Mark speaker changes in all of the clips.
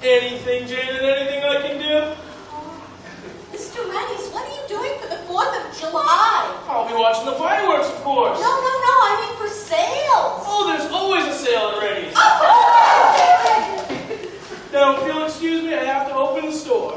Speaker 1: Anything, Janet? Anything I can do?
Speaker 2: Mr. Renys, what are you doing for the 4th of July?
Speaker 1: I'll be watching the fireworks, of course.
Speaker 2: No, I mean for sales.
Speaker 1: Oh, there's always a sale at Renys. Now, if you'll excuse me, I have to open the store.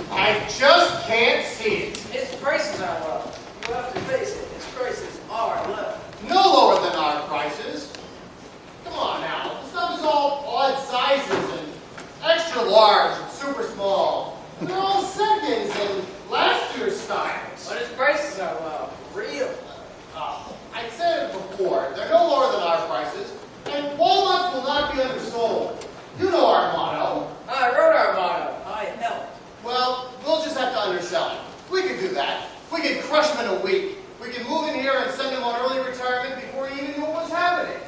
Speaker 3: I just can't see it.
Speaker 4: Its prices are low. You have to face it. Its prices are low.
Speaker 3: No lower than our prices. Come on now. The stuff is all odd sizes and extra large and super small. And they're all seconds and last year's styles.
Speaker 4: But its prices are low. Real low.
Speaker 3: I said it before. They're no lower than our prices. And walnuts will not be undersold. You know our motto.
Speaker 4: I wrote our motto. I helped.
Speaker 3: Well, we'll just have to undersell it. We could do that. We could crush them in a week. We could move in here and send them on early retirement before he even knew what was happening.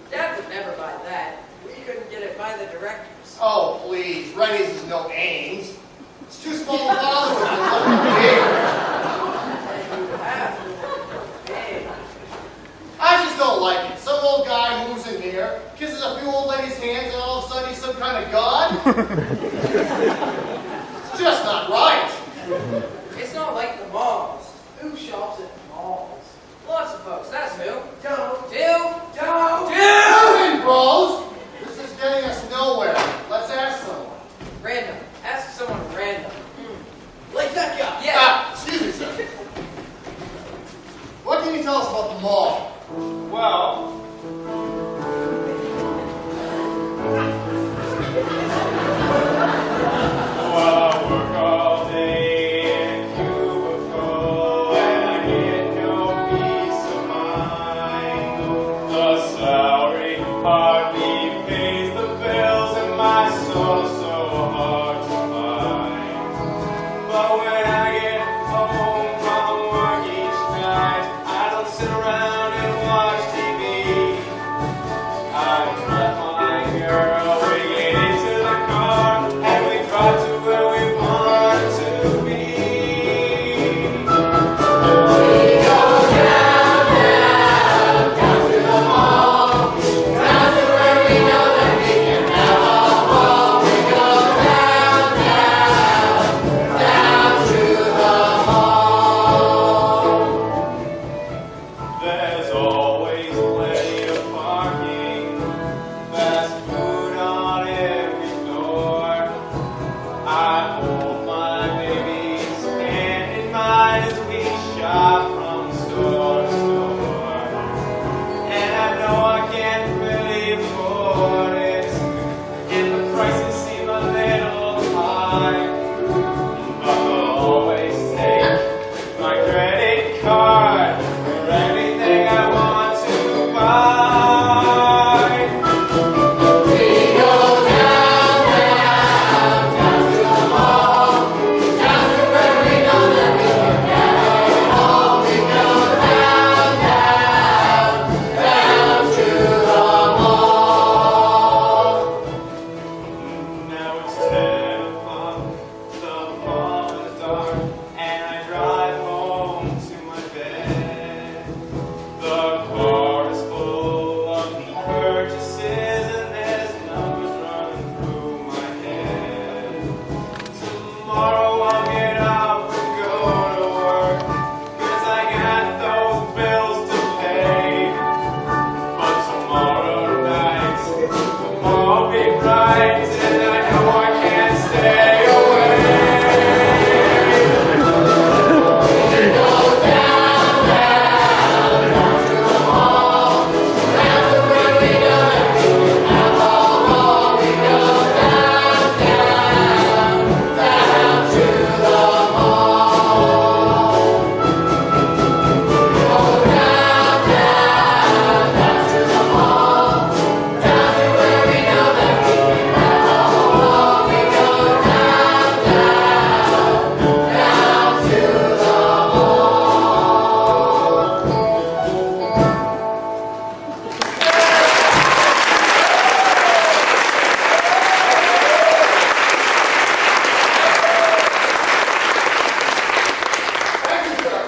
Speaker 4: Dad would never buy that. We couldn't get it by the directors.
Speaker 3: Oh, please. Renys is no Ames. It's too small a bother with it. Bigger.
Speaker 4: And you have to pay.
Speaker 3: I just don't like it. Some old guy moves in here, kisses a few old ladies' hands, and all of a sudden he's some kind of god? It's just not right.
Speaker 4: It's not like the malls. Who shops at malls? Lots of folks, that's who. Don't.
Speaker 3: Moving, bros! This is getting us nowhere. Let's ask someone.
Speaker 4: Random. Ask someone random. Like that guy. Yeah.
Speaker 5: night as we shop from store to store. And I know I can't really afford it, and the prices seem a little high. But I'll always take my credit card for everything I want to buy. Now it's 10 o'clock, the mall is dark, and I drive home to my bed. The car is full of purchases, and there's numbers running through my head. Tomorrow I'll get up and go to work, 'cause I got those bills to pay. But tomorrow night, the mall be bright, and I know I can't stay away.
Speaker 3: Thank you, sir.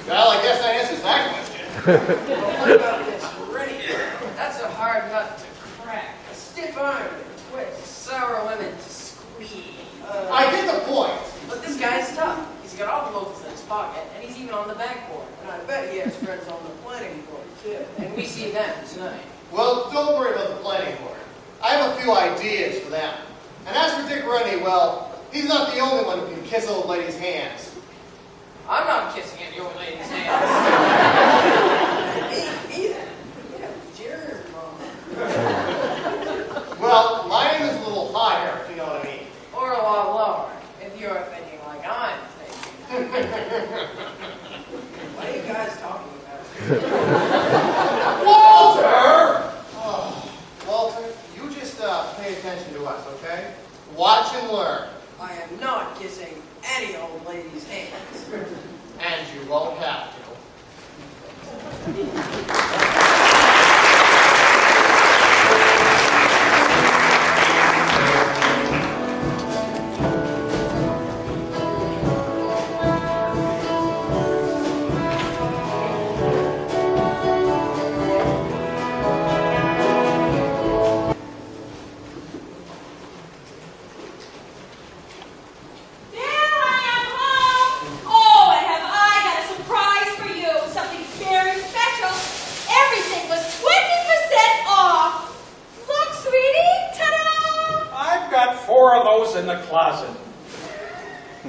Speaker 3: Well, I guess that answers that question.
Speaker 4: What about this Renny? That's a hard nut to crack. A stiff arm to twist. A sour lemon to squeeze.
Speaker 3: I get the point.
Speaker 4: But this guy's tough. He's got all the locals in his pocket, and he's even on the backboard. And I bet he has friends on the planning board, too. And we see them tonight.
Speaker 3: Well, don't worry about the planning board. I have a few ideas for them. And as for Dick Renny, well, he's not the only one who can kiss old ladies' hands.
Speaker 4: I'm not kissing any old lady's hands. Me either. Yeah, germ.
Speaker 3: Well, mine is a little higher, if you know what I mean.
Speaker 4: Or a lot lower, if you're thinking like I'm thinking. What are you guys talking about?
Speaker 3: Walter! Oh, Walter, you just pay attention to us, okay? Watch and learn.
Speaker 4: I am not kissing any old lady's hands.
Speaker 3: And you won't have to.
Speaker 2: There I am home. Oh, and have I got a surprise for you. Something very special. Everything was 20% off. Look, sweetie. Ta-da!
Speaker 6: I've got 4 of those in the closet.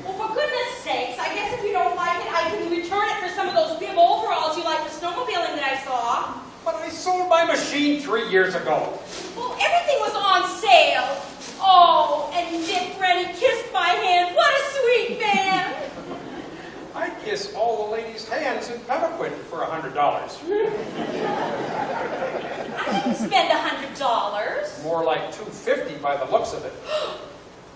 Speaker 2: Well, for goodness sakes, I guess if you don't like it, I can return it for some of those bib overalls you like for snowmobiling that I saw.
Speaker 6: But I sold my machine 3 years ago.
Speaker 2: Well, everything was on sale. Oh, and Dick Renny kissed my hand. What a sweet man.
Speaker 6: I kiss all the ladies' hands in Pemaquid for $100.
Speaker 2: I didn't spend $100.
Speaker 6: More like $250 by the looks of it.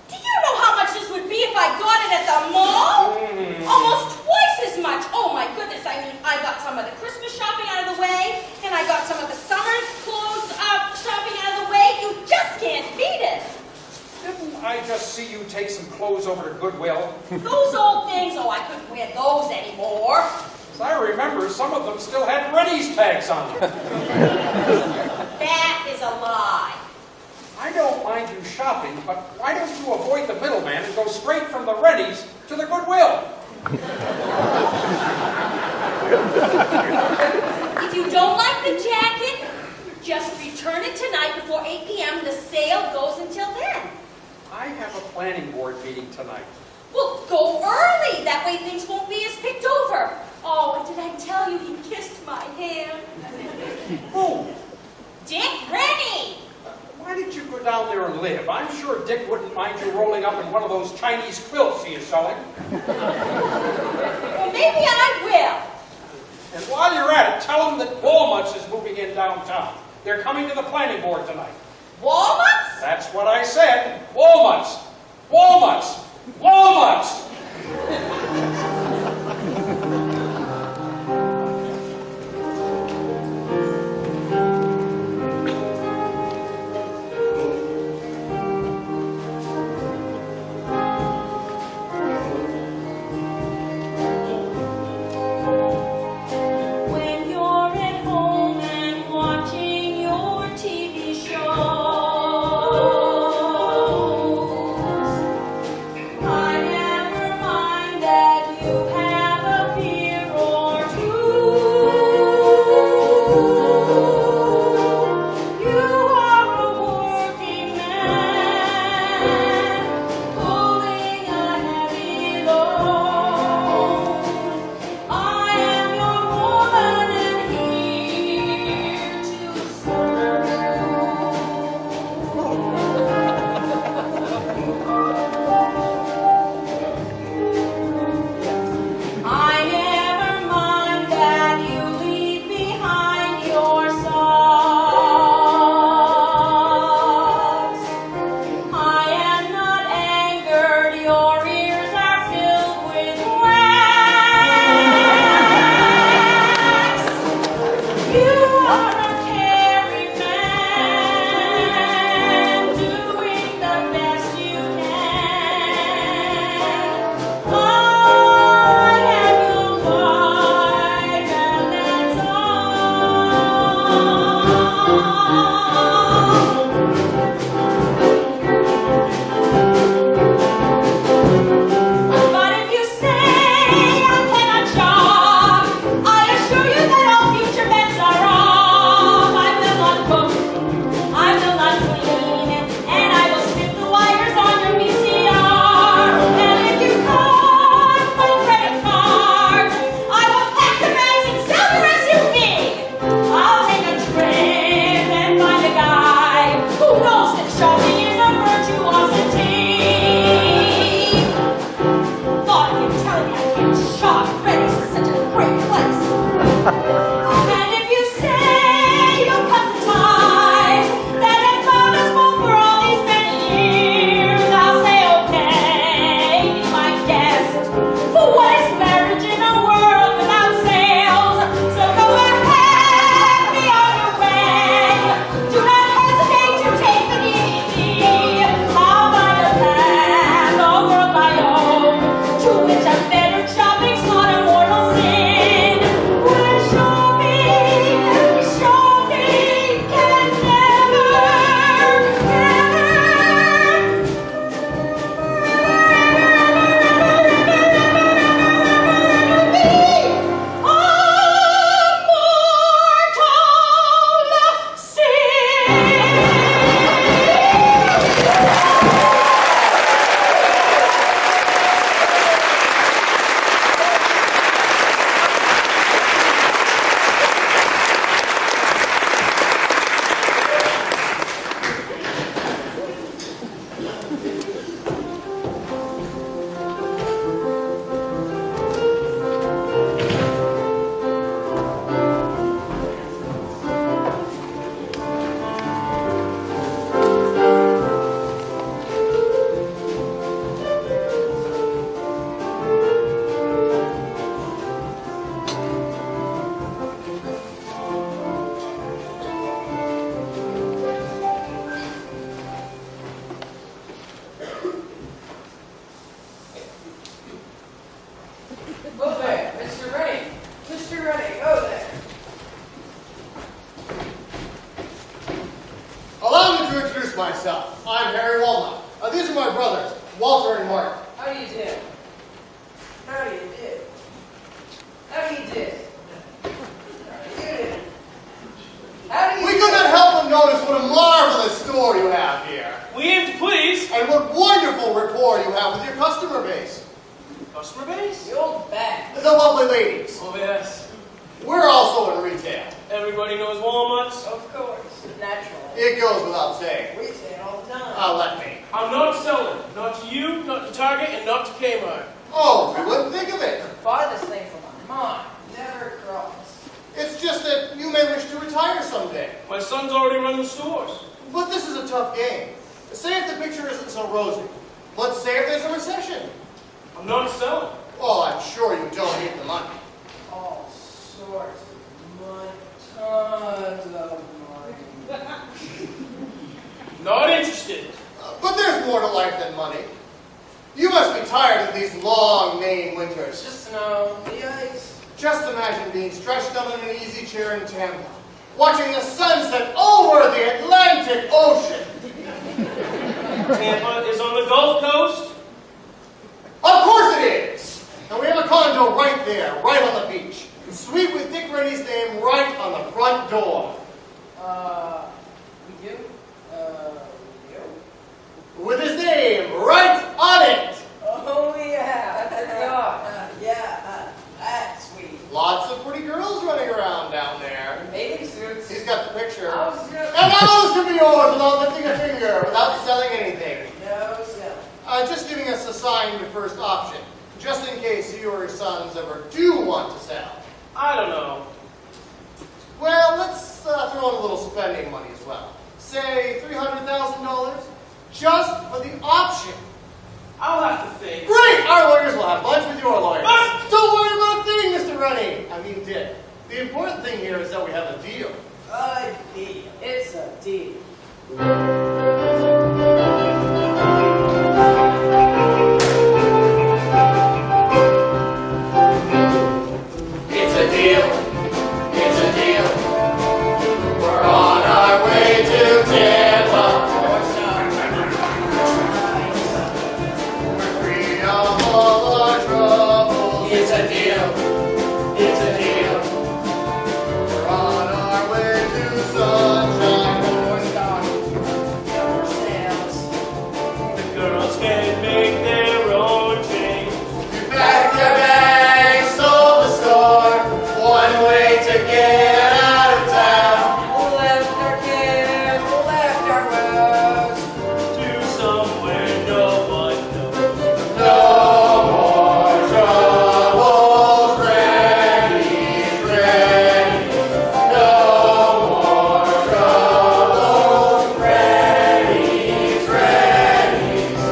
Speaker 2: Do you know how much this would be if I got it at the mall? Almost twice as much. Oh my goodness, I mean, I got some of the Christmas shopping out of the way, and I got some of the summer clothes shopping out of the way. You just can't beat it.
Speaker 6: Didn't I just see you take some clothes over to Goodwill?
Speaker 2: Those old things, oh, I couldn't wear those anymore.
Speaker 6: As I remember, some of them still had Renys tags on them.
Speaker 2: That is a lie.
Speaker 6: I don't mind you shopping, but why don't you avoid the middleman and go straight from the Renys to the Goodwill?
Speaker 2: If you don't like the jacket, just return it tonight before 8 p.m. The sale goes until then.
Speaker 6: I have a planning board meeting tonight.
Speaker 2: Well, go early. That way things won't
Speaker 6: live. I'm sure Dick wouldn't mind you rolling up in one of those Chinese quilts he is selling.
Speaker 2: Well, maybe I will.
Speaker 6: And while you're at it, tell them that Walnuts is moving in downtown. They're coming to the planning board tonight.
Speaker 2: Walnuts?
Speaker 6: That's what I said. Walnuts. Walnuts. Walnuts.
Speaker 2: When you're at home and watching your TV shows, I never mind that you have a beer or two. You are a working man, pulling a heavy load. I am your woman and here to serve. I never mind that you leave behind your socks. I am not angered, your ears are filled with wax. You are a caring man, doing the best you can. I am your wife, and that's all. But if you say I cannot jog, I assure you that all future bets are off. I will not cook, I will not clean, and I will snip the wires on your VCR. And if you call my credit card, I will pack the bags and sell your SUV. I'll take a trip and find a guy who knows that shopping is a virtuosity. Thought you'd tell me I can't shop. Renys is such a great place. And if you say you'll cut the ties that have bound us both for all these many years, I'll say okay, be my guest. For what is marriage in a world without sales? So go ahead, be on your way. Do not hesitate to take the easy. I'll find a path, a world my own, to which a better shopping's not a mortal sin. When shopping can never, be a mortal sin.
Speaker 4: Go there, Mr. Renny. Mr. Renny, go there.
Speaker 3: Allow me to introduce myself. I'm Harry Walnut. These are my brothers, Walter and Mark.
Speaker 4: How do you do? How do you do? How do you do? How do you
Speaker 3: We
Speaker 4: do?
Speaker 3: could not help but notice what a marvelous store you have here.
Speaker 1: We aim to please.
Speaker 3: And what wonderful rapport you have with your customer base.
Speaker 1: Customer base?
Speaker 4: The old bag.
Speaker 3: The lovely ladies.
Speaker 1: Oh, yes.
Speaker 3: We're also in retail.
Speaker 1: Everybody knows Walnuts.
Speaker 4: Of course. Naturally.
Speaker 3: It goes without saying.
Speaker 4: We say it all the dime.
Speaker 3: Let me.
Speaker 1: I'm not selling. Not to you, not to Target, and not to Kmart.
Speaker 3: Oh, we wouldn't think of it.
Speaker 4: Buy this thing for my mom. Never cross.
Speaker 3: It's just that you may wish to retire someday.
Speaker 1: My son's already run the stores.
Speaker 3: But this is a tough game. Say if the picture isn't so rosy. Let's say if there's a recession.
Speaker 1: I'm not selling.
Speaker 3: Well, I'm sure you don't need the money.
Speaker 4: All sorts of money. Tons of money.
Speaker 1: Not interested.
Speaker 3: But there's more to life than money. You must be tired of these long Maine winters.
Speaker 4: Just snow, the ice.
Speaker 3: Just imagine being stretched out in an easy chair in Tampa, watching the sunset over the Atlantic Ocean.
Speaker 1: Tampa is on the Gulf Coast.
Speaker 3: Of course it is! And we have a condo right there, right on the beach. Suite with Dick Renys' name right on the front door.
Speaker 4: We do? We do?
Speaker 3: With his name right on it!
Speaker 4: Oh, yeah. That's sweet.
Speaker 3: Lots of pretty girls running around down there.
Speaker 4: Bathing suits.
Speaker 3: He's got the picture.
Speaker 4: Oh, sure.
Speaker 3: And those can be yours without lifting a finger, without selling anything.
Speaker 4: No selling.
Speaker 3: Just giving us a sign your first option, just in case you or your sons ever do want to sell.
Speaker 1: I don't know.
Speaker 3: Well, let's throw in a little spending money as well. Say $300,000, just for the option.
Speaker 1: I'll have to think.
Speaker 3: Great! Our lawyers will have lunch with your lawyers.
Speaker 1: What?
Speaker 3: Don't worry about a thing, Mr. Renny. I mean, Dick. The important thing here is that we have a deal.
Speaker 4: A deal. It's a deal.
Speaker 3: It's a deal. It's a deal. We're on our way to Tampa. We're free of all our troubles. It's a deal. It's a deal. We're on our way to sunshine.
Speaker 1: The girls can make their own change.
Speaker 3: You packed your bags, sold the store. One way to get out of town.
Speaker 4: Left our kids, left our roads.
Speaker 1: To somewhere no one knows.
Speaker 3: No more troubles, Renys, Renys. No more troubles, Renys, Renys.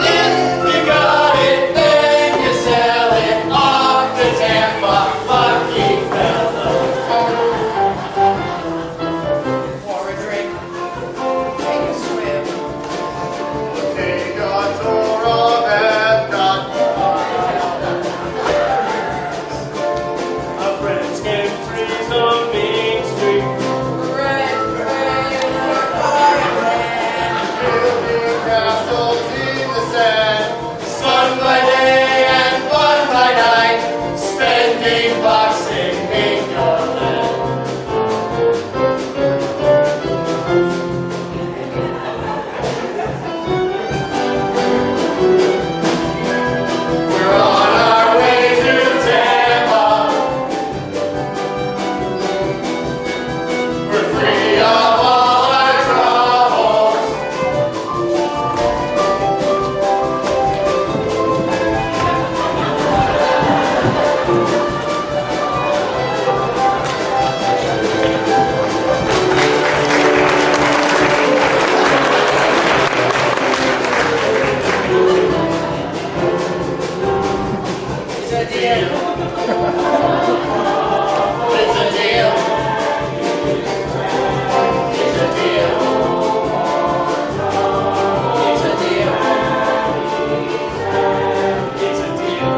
Speaker 3: If you got it, then you sell it. Off to Tampa, lucky fella.
Speaker 4: Pour a drink, take a swim.
Speaker 3: Take a tour of Epcot.
Speaker 1: Our friends can freeze on Main Street.
Speaker 3: Building castles in the sand. Sun by day and fun by night. Spending bucks in Bingoland. We're on our way to Tampa. We're free of all our troubles.
Speaker 4: It's a deal.
Speaker 3: It's a deal. It's a deal.
Speaker 4: It's a deal.
Speaker 1: It's a deal.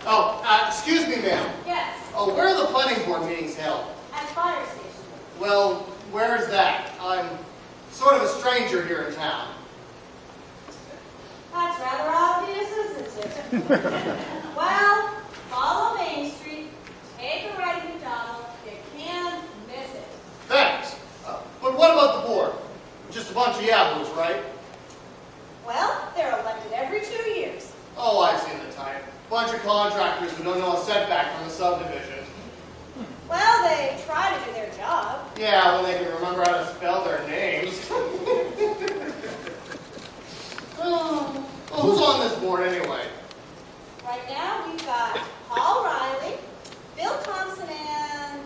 Speaker 3: Oh, excuse me, ma'am.
Speaker 2: Yes.
Speaker 3: Oh, where are the planning board meetings held?
Speaker 2: At fire station.
Speaker 3: Well, where's that? I'm sort of a stranger here in town.
Speaker 2: That's rather obvious, isn't it? Well, follow Main Street, take a right at McDonald, you can't miss it.
Speaker 3: Thanks. But what about the board? Just a bunch of yahoos, right?
Speaker 2: Well, they're elected every 2 years.
Speaker 3: Oh, I've seen the type. Bunch of contractors who don't know a setback from the subdivision.
Speaker 2: Well, they try to do their job.
Speaker 3: Yeah, when they can remember how to spell their names. Well, who's on this board anyway?
Speaker 2: Right now, we've got Paul Riley, Bill Thompson, and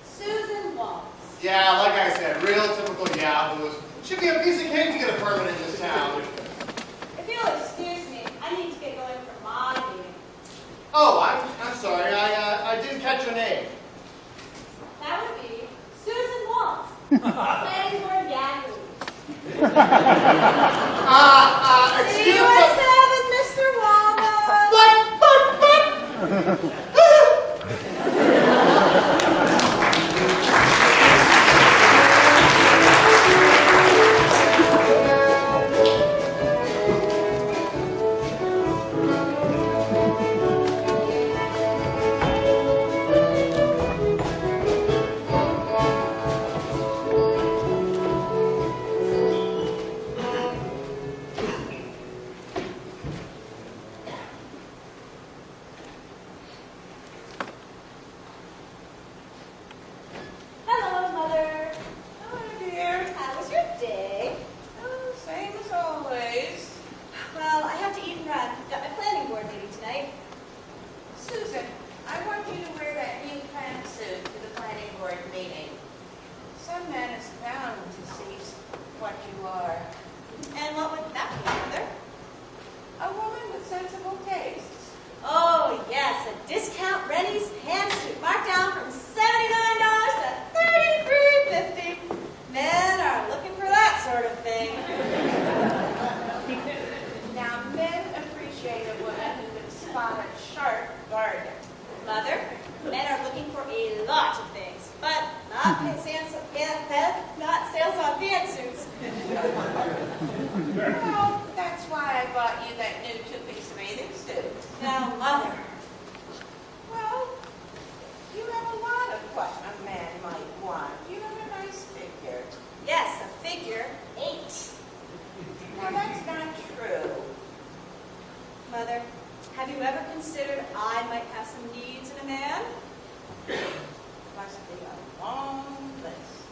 Speaker 2: Susan Waltz.
Speaker 3: Yeah, like I said, real typical yahoos. Should be a piece of cake to get a permit in this town.
Speaker 2: If you'll excuse me, I need to get going for my meeting.
Speaker 3: Oh, I'm sorry. I didn't catch your name.
Speaker 2: That would be Susan Waltz, planning board Yahoo. See
Speaker 3: Excuse
Speaker 2: you
Speaker 3: me.
Speaker 2: at 7, Mr. Walnut.
Speaker 3: But.
Speaker 2: Hello, Mother.
Speaker 4: Oh, dear.
Speaker 2: How was your day?
Speaker 4: Oh, same as always.
Speaker 2: Well, I have to eat and run. Got my planning board meeting tonight.
Speaker 4: Susan, I want you to wear that new pantsuit to the planning board meeting. Some man is bound to see what you are.
Speaker 2: And what would that be, Mother?
Speaker 4: A woman with sensible tastes.
Speaker 2: Oh, yes, a discount Renys pantsuit marked down from $79 to $33.50. Men are looking for that sort of thing.
Speaker 4: Now, men appreciate a woman who can spot a sharp bargain.
Speaker 2: Mother, men are looking for a lot of things, but not sales on pantsuits.
Speaker 4: Well, that's why I bought you that new two-piece bathing suit.
Speaker 2: Now, Mother,
Speaker 4: Well, you have a lot of what a man might want. You have a nice figure.
Speaker 2: yes, a figure 8.
Speaker 4: Now, that's not true.
Speaker 2: Mother, have you ever considered I might have some needs in a man?
Speaker 4: Must be a long list.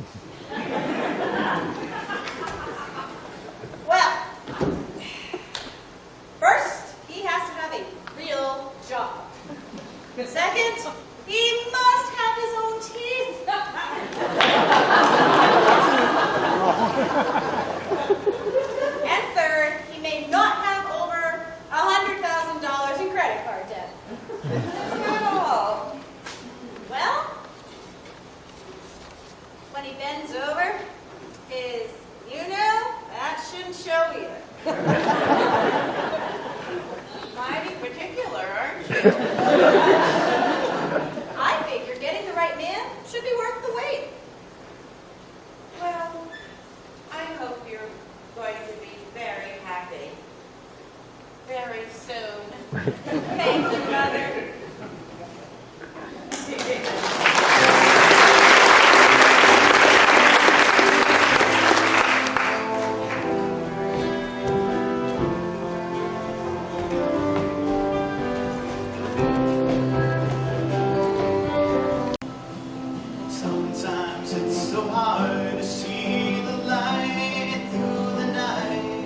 Speaker 2: Well, first, he has to have a real job. Second, he must have his own teeth. And third, he may not have over $100,000 in credit card debt.
Speaker 4: Not all.
Speaker 2: Well, when he bends over, his, that shouldn't show either.
Speaker 4: Mighty particular, aren't you?
Speaker 2: I figure getting the right man should be worth the wait.
Speaker 4: Well, I hope you're going to be very happy. Very soon.
Speaker 2: Thank you, Mother.
Speaker 5: Sometimes it's so hard to see the light through the night.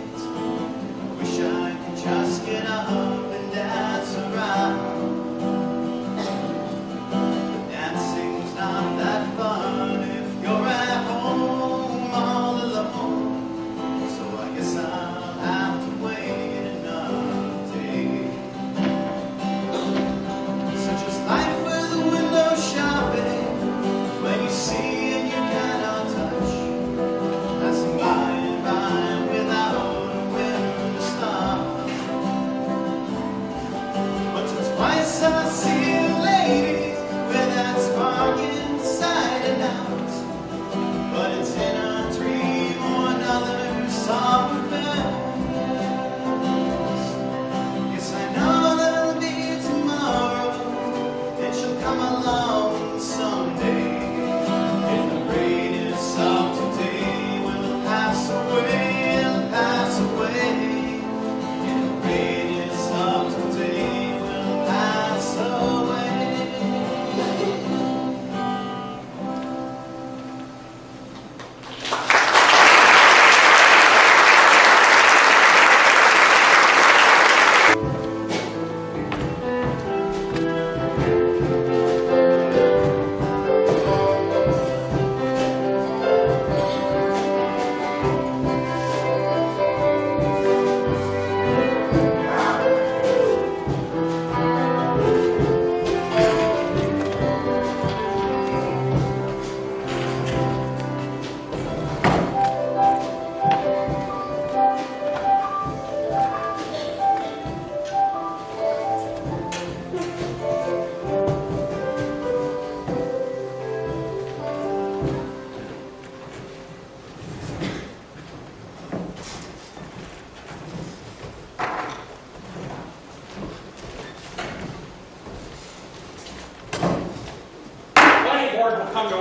Speaker 5: Wish I could just get up and dance around.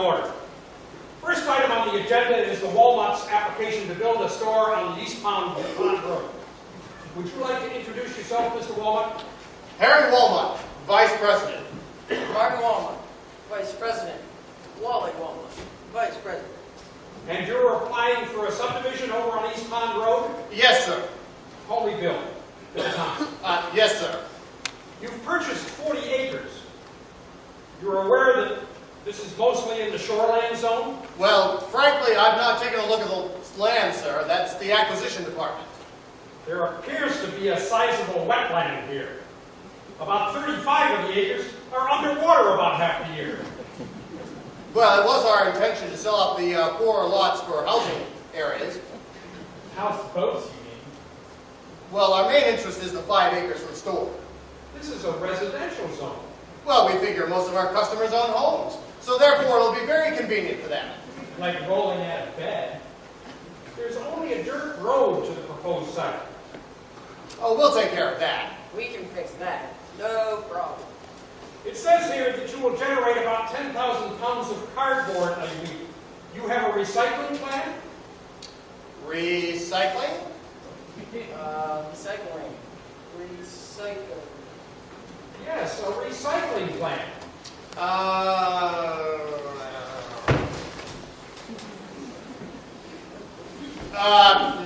Speaker 6: order. First item on the agenda is the Walmart's application to build a store on the eastbound Pond Road. Would you like to introduce yourself, Mr. Walmart?
Speaker 3: Harry Walmart, Vice President.
Speaker 7: Martin Walmart, Vice President. Wally Walmart, Vice President.
Speaker 6: And you're applying for a subdivision over on East Pond Road?
Speaker 3: Yes, sir.
Speaker 6: Holy Bill. Bill Thompson.
Speaker 3: Yes, sir.
Speaker 6: You've purchased 40 acres. You're aware that this is mostly in the shoreland zone?
Speaker 3: Well, frankly, I've not taken a look at the land, sir. That's the acquisition department.
Speaker 6: There appears to be a sizable wetland here. About 35 of the acres are underwater about half the year.
Speaker 3: Well, it was our intention to sell out the poorer lots for housing areas.
Speaker 6: Houseboats, you mean?
Speaker 3: Well, our main interest is the 5 acres for the store.
Speaker 6: This is a residential zone.
Speaker 3: Well, we figure most of our customers own homes, so therefore it'll be very convenient for them.
Speaker 6: Like rolling out of bed. There's only a dirt road to the proposed site.
Speaker 3: Oh, we'll take care of that.
Speaker 7: We can fix that. No problem.
Speaker 6: It says here that you will generate about 10,000 pounds of cardboard a week. You have a recycling plan?
Speaker 3: Recycling?
Speaker 7: Recycling. Recycle.
Speaker 6: Yes, a recycling plan.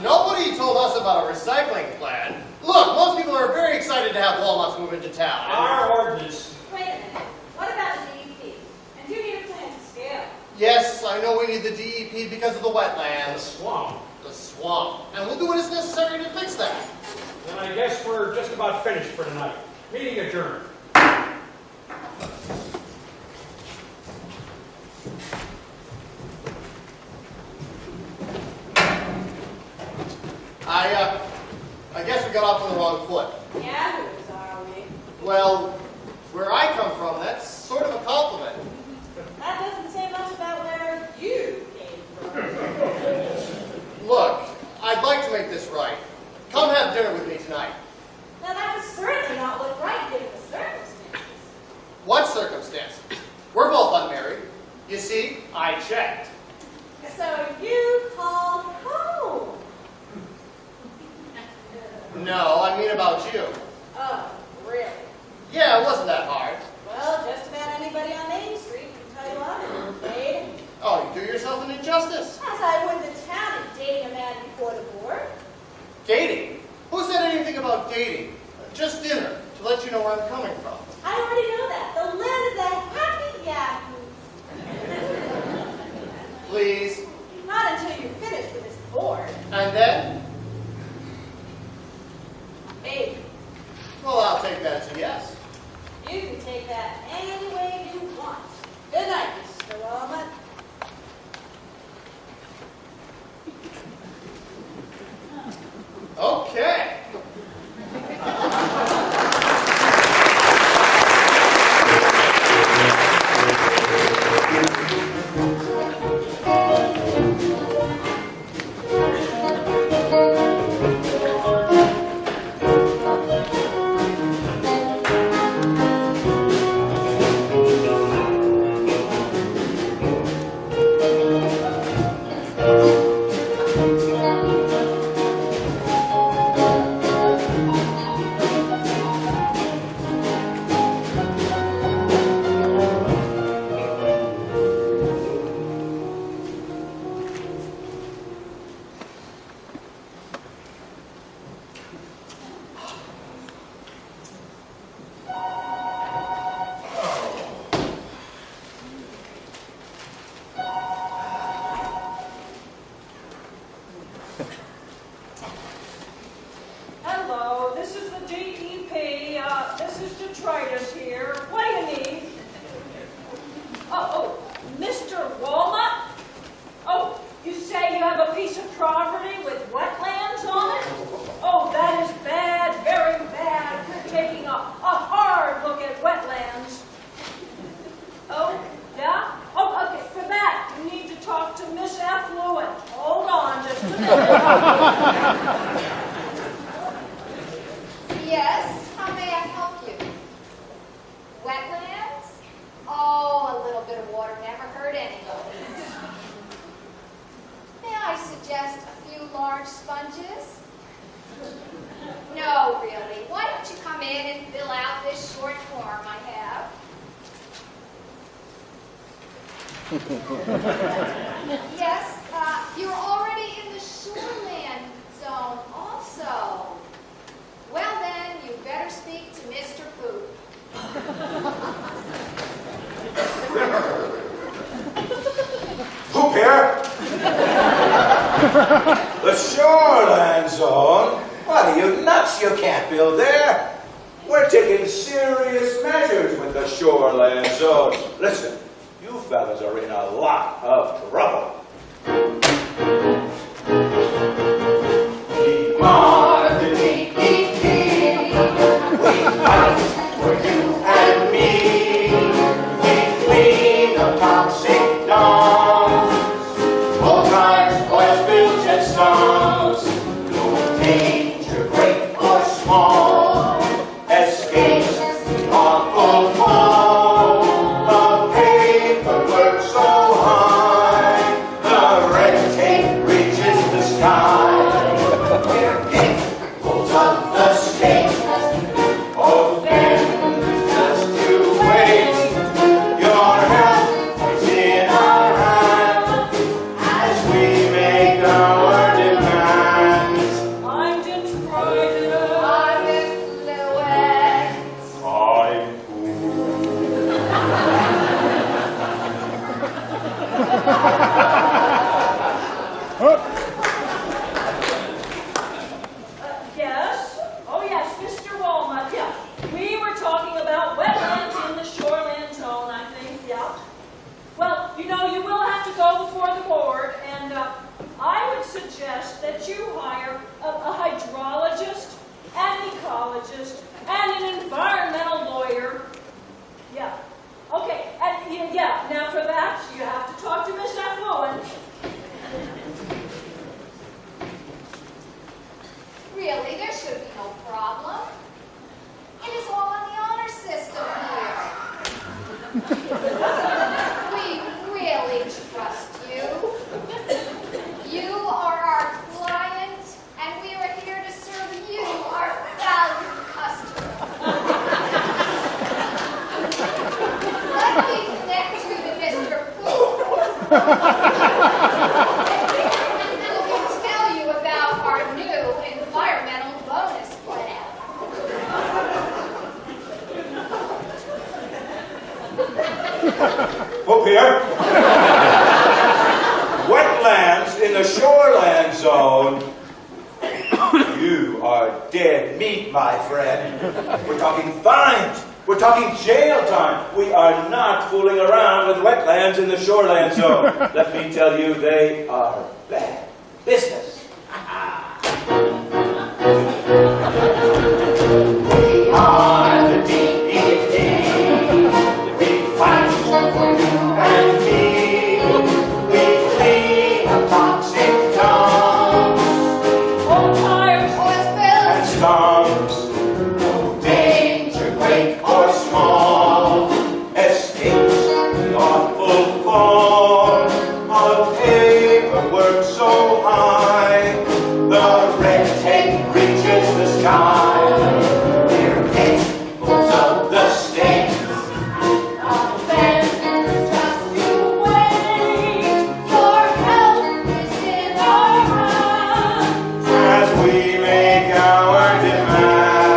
Speaker 3: Nobody told us about a recycling plan. Look, most people are very excited to have Walmarts move into town.
Speaker 6: Our ordinance.
Speaker 2: Wait a minute. What about the DEP? And do you need a plan to scale?
Speaker 3: Yes, I know we need the DEP because of the
Speaker 6: The
Speaker 3: wetlands,
Speaker 6: swamp.
Speaker 3: the swamp, and we'll do what is necessary to fix that.
Speaker 6: Then I guess we're just about finished for tonight. Meeting adjourned.
Speaker 3: I guess we got off on the wrong foot.
Speaker 2: Yahoos, are we?
Speaker 3: Well, where I come from, that's sort of a compliment.
Speaker 2: That doesn't say much about where you came from.
Speaker 3: Look, I'd like to make this right. Come have dinner with me tonight.
Speaker 2: Now that would certainly not look right given the circumstances.
Speaker 3: What circumstances? We're both unmarried. You see, I checked.
Speaker 2: So you called home.
Speaker 3: No, I mean about you.
Speaker 2: Oh, really?
Speaker 3: Yeah, it wasn't that hard.
Speaker 2: Well, just about anybody on Main Street can tell you I'm dating.
Speaker 3: Oh, you do yourself an injustice.
Speaker 2: As I would the town of dating a man before the board.
Speaker 3: Dating? Who said anything about dating? Just dinner, to let you know where I'm coming from.
Speaker 2: I already know that. The land of the happy yahoos.
Speaker 3: Please.
Speaker 2: Not until you're finished with this board.
Speaker 3: And then?
Speaker 2: Baby,
Speaker 3: Well, I'll take that as a yes.
Speaker 2: you can take that any way you want. Good night, Mr. Walmart.
Speaker 3: Okay.
Speaker 8: Hello, this is the DEP. This is Detritus here. What do you need? Oh, Mr. Walnut? Oh, you say you have a piece of property with wetlands on it? Oh, that is bad, very bad. You're taking a hard look at wetlands. Oh, yeah? Oh, okay, for that, you need to talk to Miss Affluent. Hold on just a minute.
Speaker 9: Yes, how may I help you? Wetlands? Oh, a little bit of water never hurt anybody. No, really. Why don't you come in and fill out this short form I have? Yes, you're already in the shoreland zone also. Well then, you better speak to Mr. Poop.
Speaker 10: Poop here? The shoreland zone? What are you nuts? You can't build there. We're taking serious measures with the shoreland zone. Listen, you fellas are in a lot of trouble. We are the DEP. We fight for you and me. We clean the toxic dumps. All kinds, oil spills and slums. No danger, great or small. Escapes the awful fall. The paperwork so high. The red tape reaches the sky. We're capable of the state. Oh, then, just you wait. Your help is in our hands as we make our demands.
Speaker 8: I'm Detroit.
Speaker 9: I'm affluent.
Speaker 10: I'm cool.
Speaker 8: Yes? Oh, yes, Mr. Walnut, yeah. We were talking about wetlands in the shoreland zone, I think, yeah. Well, you know, you will have to go before the board, and I would suggest that you hire a hydrologist, an ecologist, and an environmental lawyer. Yeah. Okay, and yeah, now for that, you have to talk to Miss Affluent.
Speaker 9: Really, there should be no problem. It is all in the honor system here. We really trust you. You are our client, and we are here to serve you, our valued customer. Let me connect you to Mr. Poop. Who can tell you about our new environmental bonus plan.
Speaker 10: Poop here. Wetlands in the shoreland zone. You are dead meat, my friend. We're talking fines. We're talking jail time. We are not fooling around with wetlands in the shoreland zone. Let me tell you, they are bad business. We are the DEP. We fight for you and me. We clean up toxic dumps
Speaker 8: Old tires.
Speaker 9: Oil
Speaker 10: and
Speaker 9: spills.
Speaker 10: storms. No danger, great or small, escapes the awful fall of paperwork so high. The red tape reaches the sky. We're capable of the state.
Speaker 9: Then just you wait. Your help is in our hands.
Speaker 10: As we make our demands.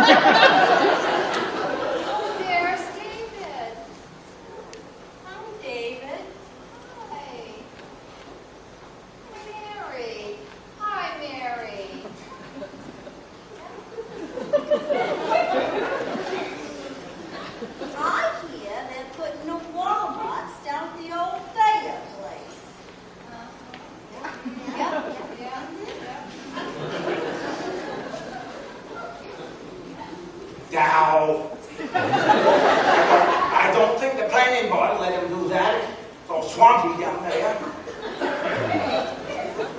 Speaker 9: There's David.
Speaker 2: Hi, David.
Speaker 9: Hi. Mary. Hi, Mary.
Speaker 2: I hear they're putting the Walmarts down at the old Thayer place.
Speaker 9: Yeah.
Speaker 10: Now, I don't think the planning board let him do that. It's all swampy down there.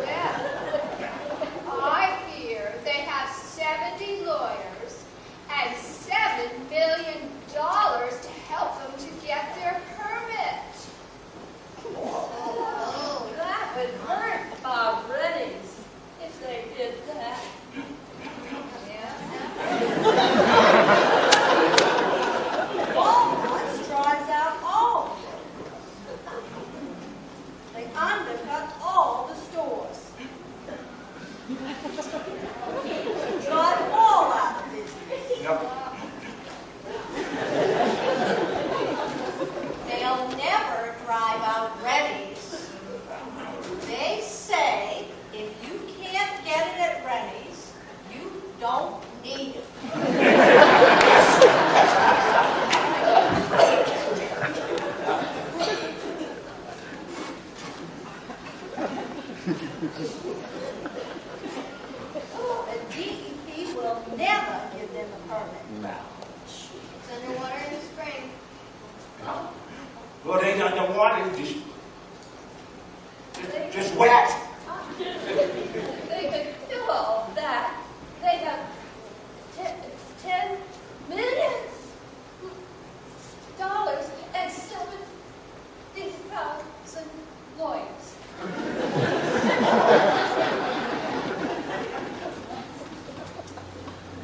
Speaker 9: Yeah. I hear they have 70 lawyers and $7 million to help them to get their permit.
Speaker 8: Oh, that would hurt Bob Renys if they did that.
Speaker 2: Walmart's drives out all of them. They undercut all the stores. Drive them all out of business.
Speaker 10: Yep.
Speaker 2: They'll never drive out Renys. They say if you can't get it at Renys, you don't need it. And DEP will never give them a permit.
Speaker 9: It's underwater in the spring.
Speaker 10: Well, it ain't underwater, just wet.
Speaker 8: They could do all that. They have 10 million dollars and 70,000 lawyers.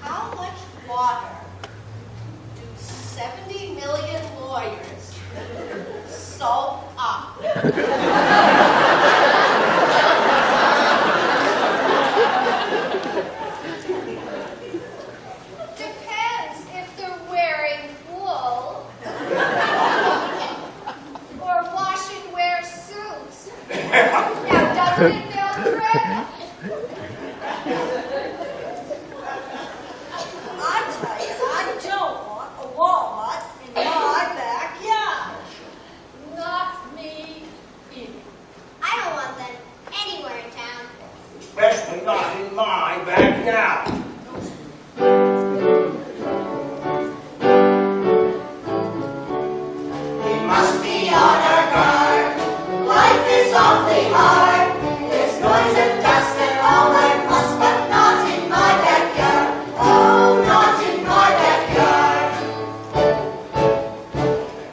Speaker 2: How much water do 70 million lawyers soak up?
Speaker 9: Depends if they're wearing wool or wash and wear suits. Now, doesn't it feel great?
Speaker 2: I tell you, I don't want a Walmart in my backyard.
Speaker 8: Not me either.
Speaker 9: I don't want them anywhere in town.
Speaker 10: Especially not in my backyard. We must be on our guard. Life is awfully hard. There's noise and dust and all that must, but not in my backyard. Oh, not in my backyard.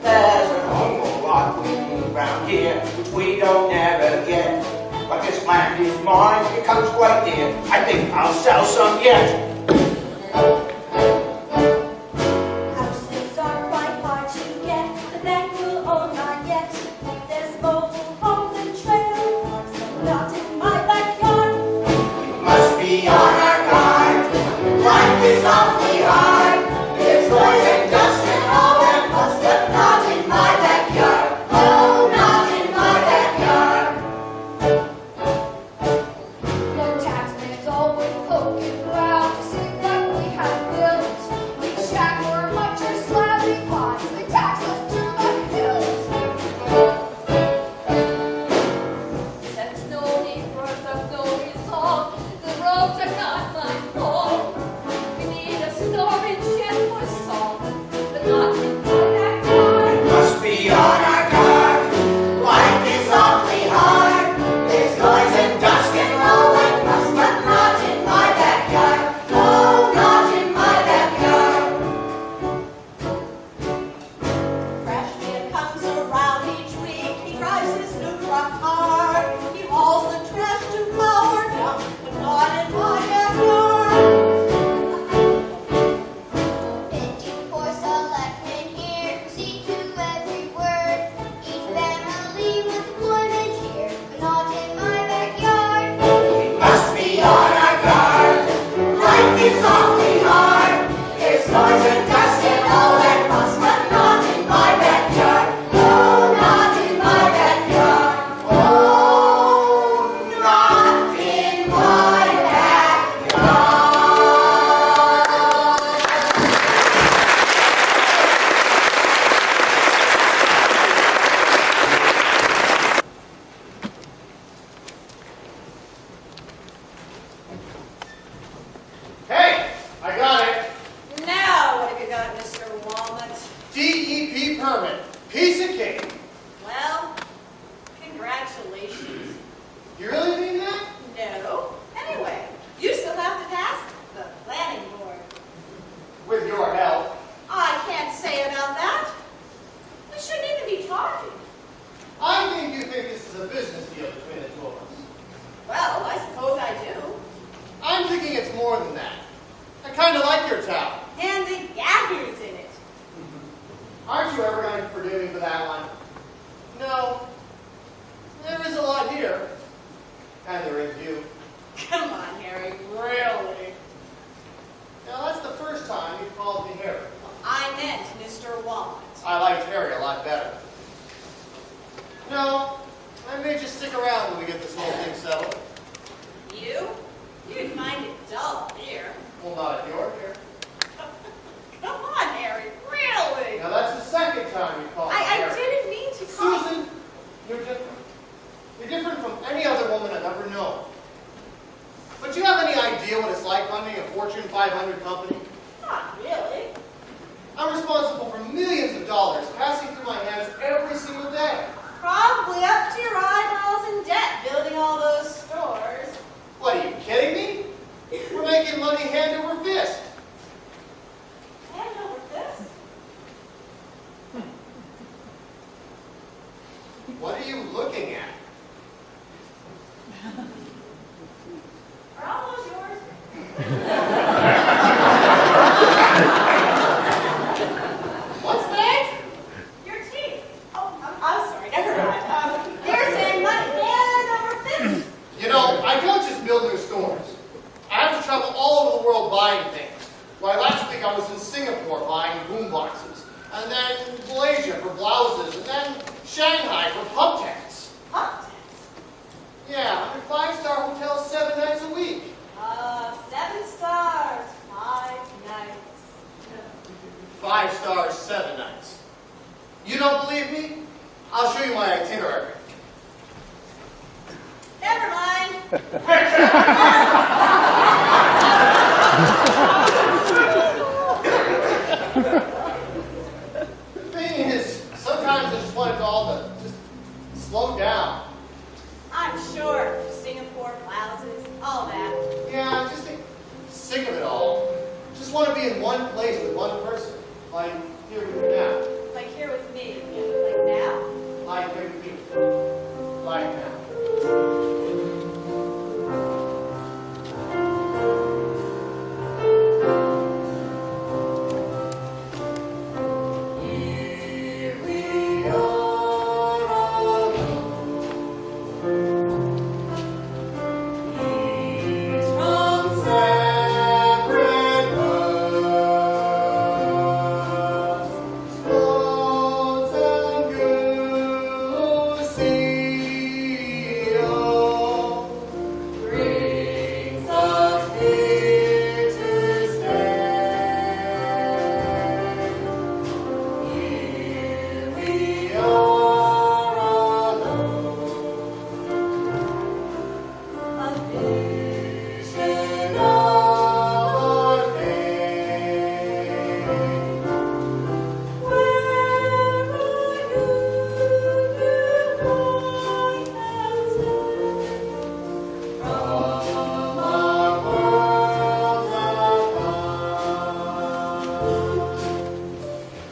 Speaker 10: There's an awful lot we need around here, which we don't ever get. But this land is mine, it comes quite near. I think I'll sell some yet.
Speaker 2: Houses are quite hard to get. The bank will own not yet. There's mobile homes and trailer parks, but not in my backyard.
Speaker 10: We must be on our guard. Life is awfully hard. There's noise and dust and all that must, but not in my backyard. Oh, not in my backyard.
Speaker 9: The taxman's always poking around to
Speaker 3: DEP permit. Piece of cake.
Speaker 2: Well, congratulations.
Speaker 3: You really mean that?
Speaker 2: No. Anyway, you still have to pass the planning board.
Speaker 3: With your help.
Speaker 2: I can't say about that. We shouldn't even be talking.
Speaker 3: I think you think this is a business deal between the two of us.
Speaker 2: Well, I suppose I do.
Speaker 3: I'm thinking it's more than that. I kind of like your town.
Speaker 2: And the gaggers in it.
Speaker 3: Aren't you ever going to forgive me for that one? No. There is a lot here. And there is you.
Speaker 2: Come on, Harry, really?
Speaker 3: Now, that's the first time you've called me Harry.
Speaker 2: I meant Mr. Walnut.
Speaker 3: I liked Harry a lot better. No, I may just stick around when we get this whole thing settled.
Speaker 2: You? You'd find it dull here.
Speaker 3: Well, not if you're here.
Speaker 2: Come on, Harry, really?
Speaker 3: Now, that's the second time you called me
Speaker 2: I
Speaker 3: Harry.
Speaker 2: didn't mean to call.
Speaker 3: Susan, you're different. You're different from any other woman I've ever known. But do you have any idea what it's like running a Fortune 500 company?
Speaker 2: Not really.
Speaker 3: I'm responsible for millions of dollars passing through my hands every single day.
Speaker 2: Probably up to your eyeballs in debt building all those stores.
Speaker 3: What, are you kidding me? We're making money hand over fist.
Speaker 2: Hand over fist?
Speaker 3: What are you looking at?
Speaker 2: Are all those yours?
Speaker 3: What's that?
Speaker 2: Your teeth. Oh, I'm sorry, never mind. You're saying money hand over fist?
Speaker 3: You know, I don't just build new stores. I have to travel all over the world buying things. Why, last week I was in Singapore buying boom boxes, and then Malaysia for blouses, and then Shanghai for pub tents.
Speaker 2: Pub tents?
Speaker 3: Yeah, 5-star hotels 7 nights a week.
Speaker 2: 7 stars, 5 nights.
Speaker 3: 5 stars, 7 nights. You don't believe me? I'll show you my itinerary.
Speaker 2: Never mind.
Speaker 3: The thing is, sometimes I just want it all to just slow down.
Speaker 2: I'm sure. Singapore, blouses, all that.
Speaker 3: Yeah, I'm just sick of it all. Just want to be in one place with one person. Like here with you now.
Speaker 2: Like here with me. Like now.
Speaker 3: Like here with you. Like now. Here we are alone. Each from separate worlds, lonesome goosey all brings us here to stay. Here we are alone. A vision of our fate. Where are you behind and from our worlds apart?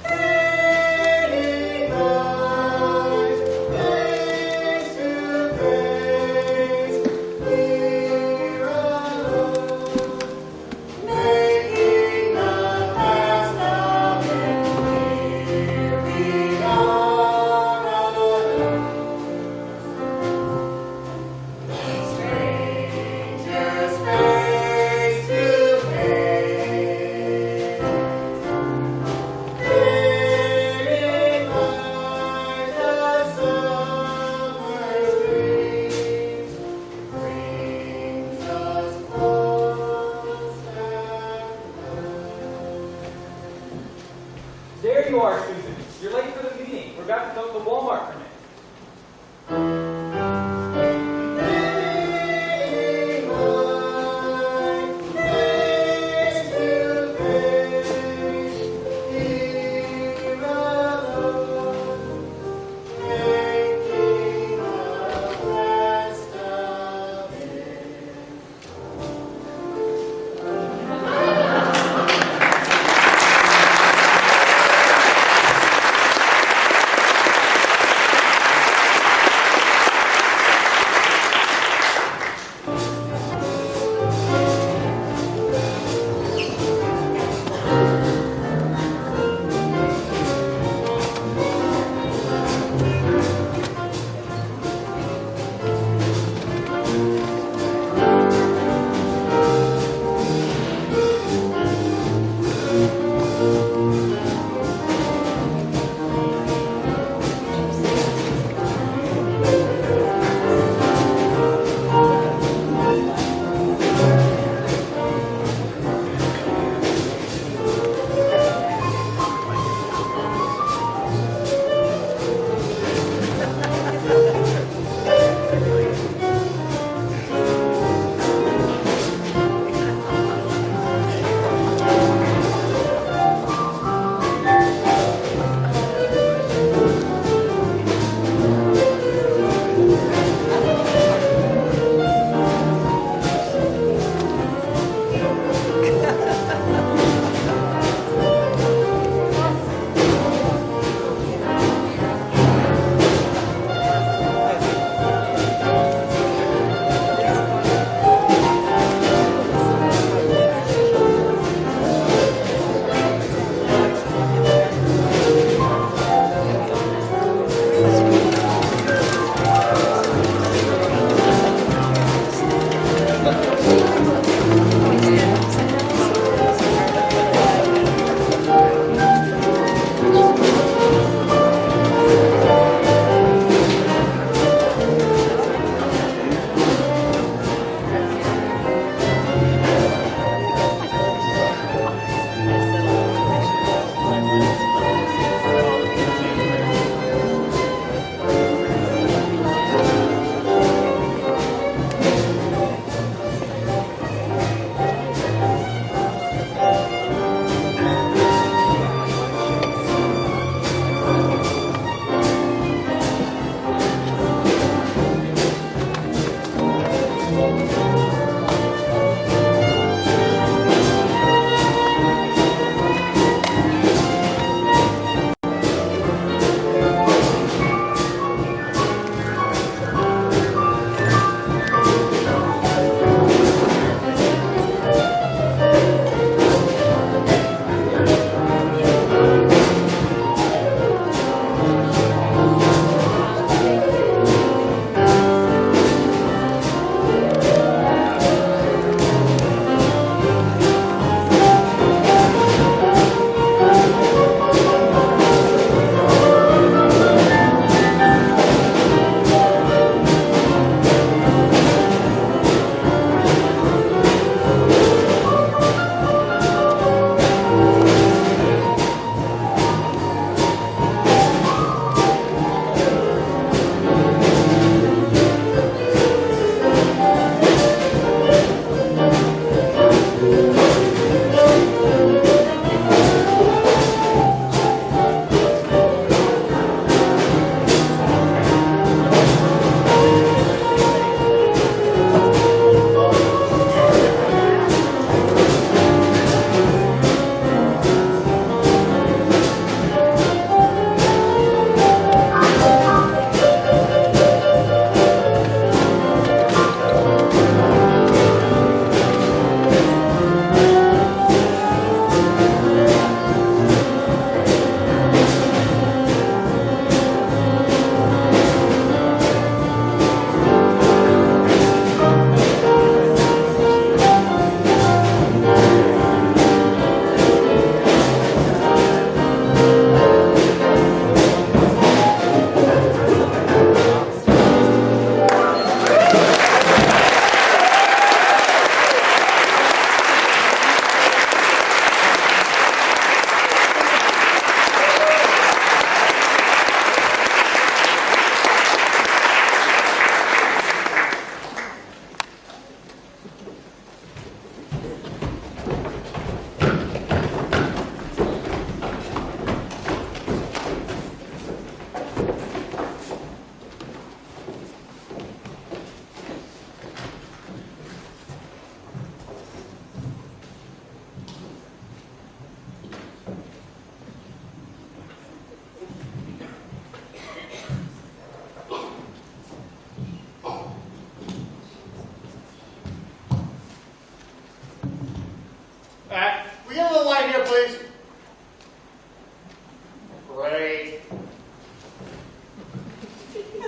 Speaker 3: Fading light, face to face, here alone, making the past of it. Here we are alone, strangers face to face. Fading light as summer's dreams brings us close at
Speaker 6: There you are, Susan. You're late for the meeting. Forgot the Walmart permit.
Speaker 3: Fading light, face to face, here alone.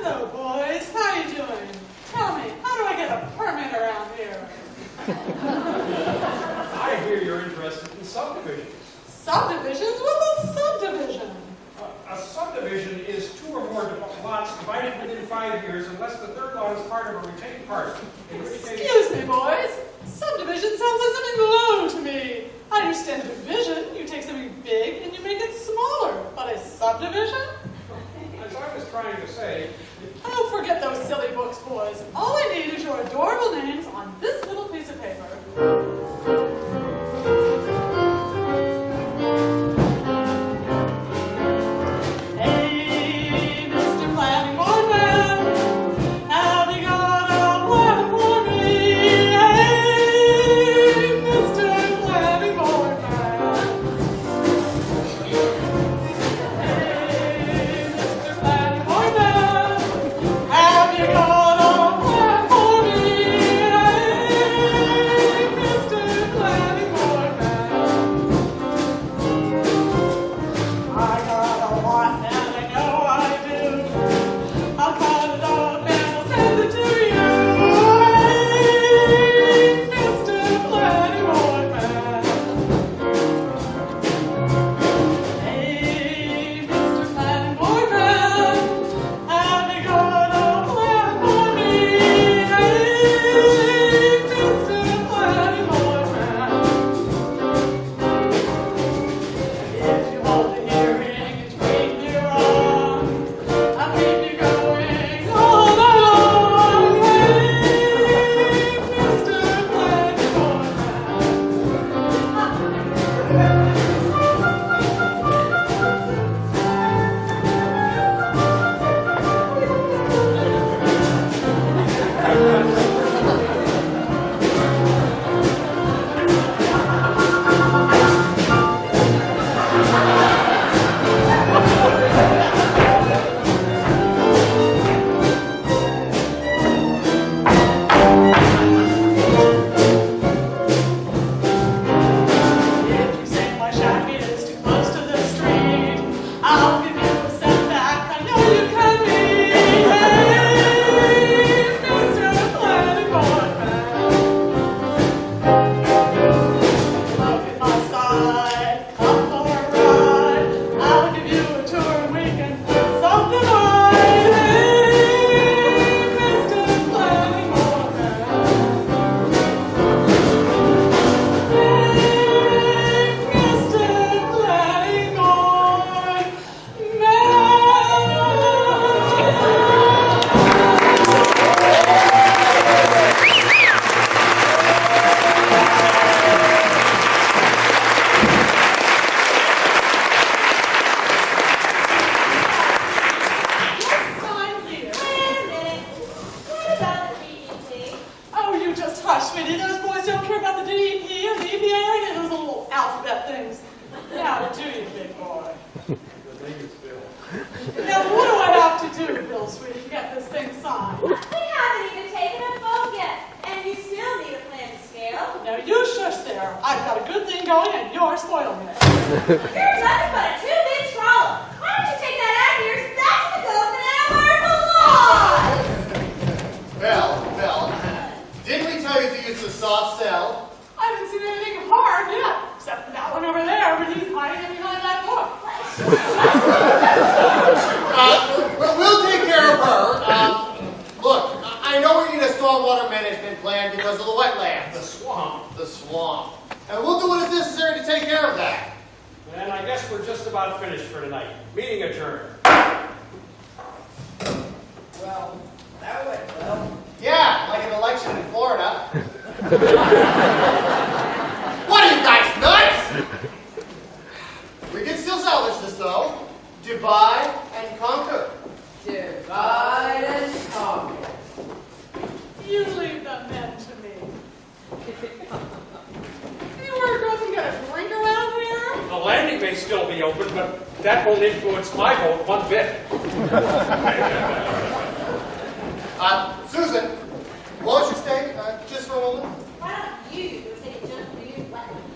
Speaker 11: Hello, boys. How you doing? Tell me, how do I get a permit around here?
Speaker 6: I hear you're interested in subdivisions.
Speaker 11: Subdivisions? What's a subdivision?
Speaker 6: A subdivision is 2 or more lots divided within 5 years unless the third lot is part of a retained parcel.
Speaker 11: Excuse me, boys. Subdivision sounds like something low to me. I understand a division. You take something big and you make it smaller. But a subdivision?
Speaker 6: As I was trying to say,
Speaker 11: Oh, forget those silly books, boys. All I need is your adorable names on this little piece of paper. Hey, Mr. Planning Board Man, have you got a plan for me? Hey, Mr. Planning Board Man. Hey, Mr. Planning Board Man, have you got a plan for me? Hey, Mr. Planning Board Man. I got a lot and I know I do. I'll cut it up and I'll send it to you. Hey, Mr. Planning Board Man. Hey, Mr. Planning Board Man, have you got a plan for me? Hey, Mr. Planning Board Man. If you hold the hearing and treat me wrong, I'll keep you going all night long. Hey, Mr. Planning Board Man. If you say my shack is too close to the street, I'll give you a setback. I know you can be. Hey, Mr. Planning Board Man. Look at my side, come for a ride. I'll give you a tour and we can put something right. Hey, Mr. Planning Board Man. Mr. Planning Board sign here.
Speaker 2: Wait a minute. What about the DEP?
Speaker 11: Oh, you just hush, sweetie. Those boys don't care about the DEP or the EPA and those little alphabet things. Now, do you, big boy? Now, what do I have to do, Bill, sweetie, to get this thing signed?
Speaker 2: We haven't even taken a vote yet, and you still need a plan to scale.
Speaker 11: Now, you shush there. I've got a good thing going and you're spoiling it.
Speaker 2: You're nothing but a two-bit trollop. Why don't you take that out of here? That's the goes in
Speaker 3: Bill, didn't we tell you to use the soft sell?
Speaker 11: I haven't seen anything hard yet, except for that one over there, but he's hiding behind that book.
Speaker 3: We'll take care of her. Look, I know we need a stormwater management plan because of the wetlands.
Speaker 6: the swamp.
Speaker 3: The swamp. And we'll do what is necessary to take care of that.
Speaker 6: And I guess we're just about finished for tonight. Meeting adjourned.
Speaker 7: Well, that went well.
Speaker 3: Yeah, like an election in Florida. What are you guys, nuts? We can still salvage this though. Divide and conquer.
Speaker 7: Divide and conquer.
Speaker 11: You leave the men to me. Anywhere girls can get a drink around here?
Speaker 6: The landing may still be open, but that won't influence my vote one bit.
Speaker 3: Susan, won't you stay just for a moment?
Speaker 2: Why don't you go take a jump for your wetland?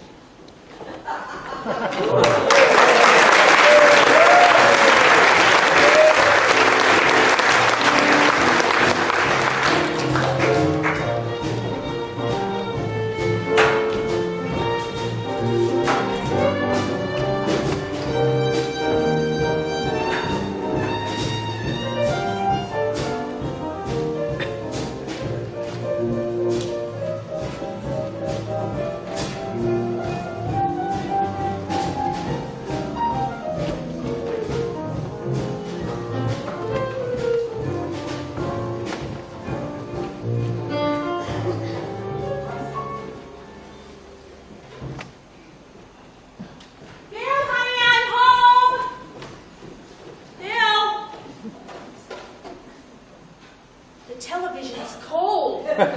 Speaker 2: Bill is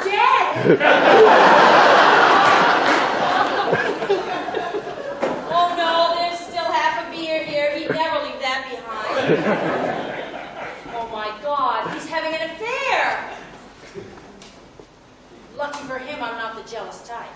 Speaker 2: dead. Oh no, there's still half a beer here. He'd never leave that behind. Oh my God, he's having an affair. Lucky for him, I'm not the jealous type.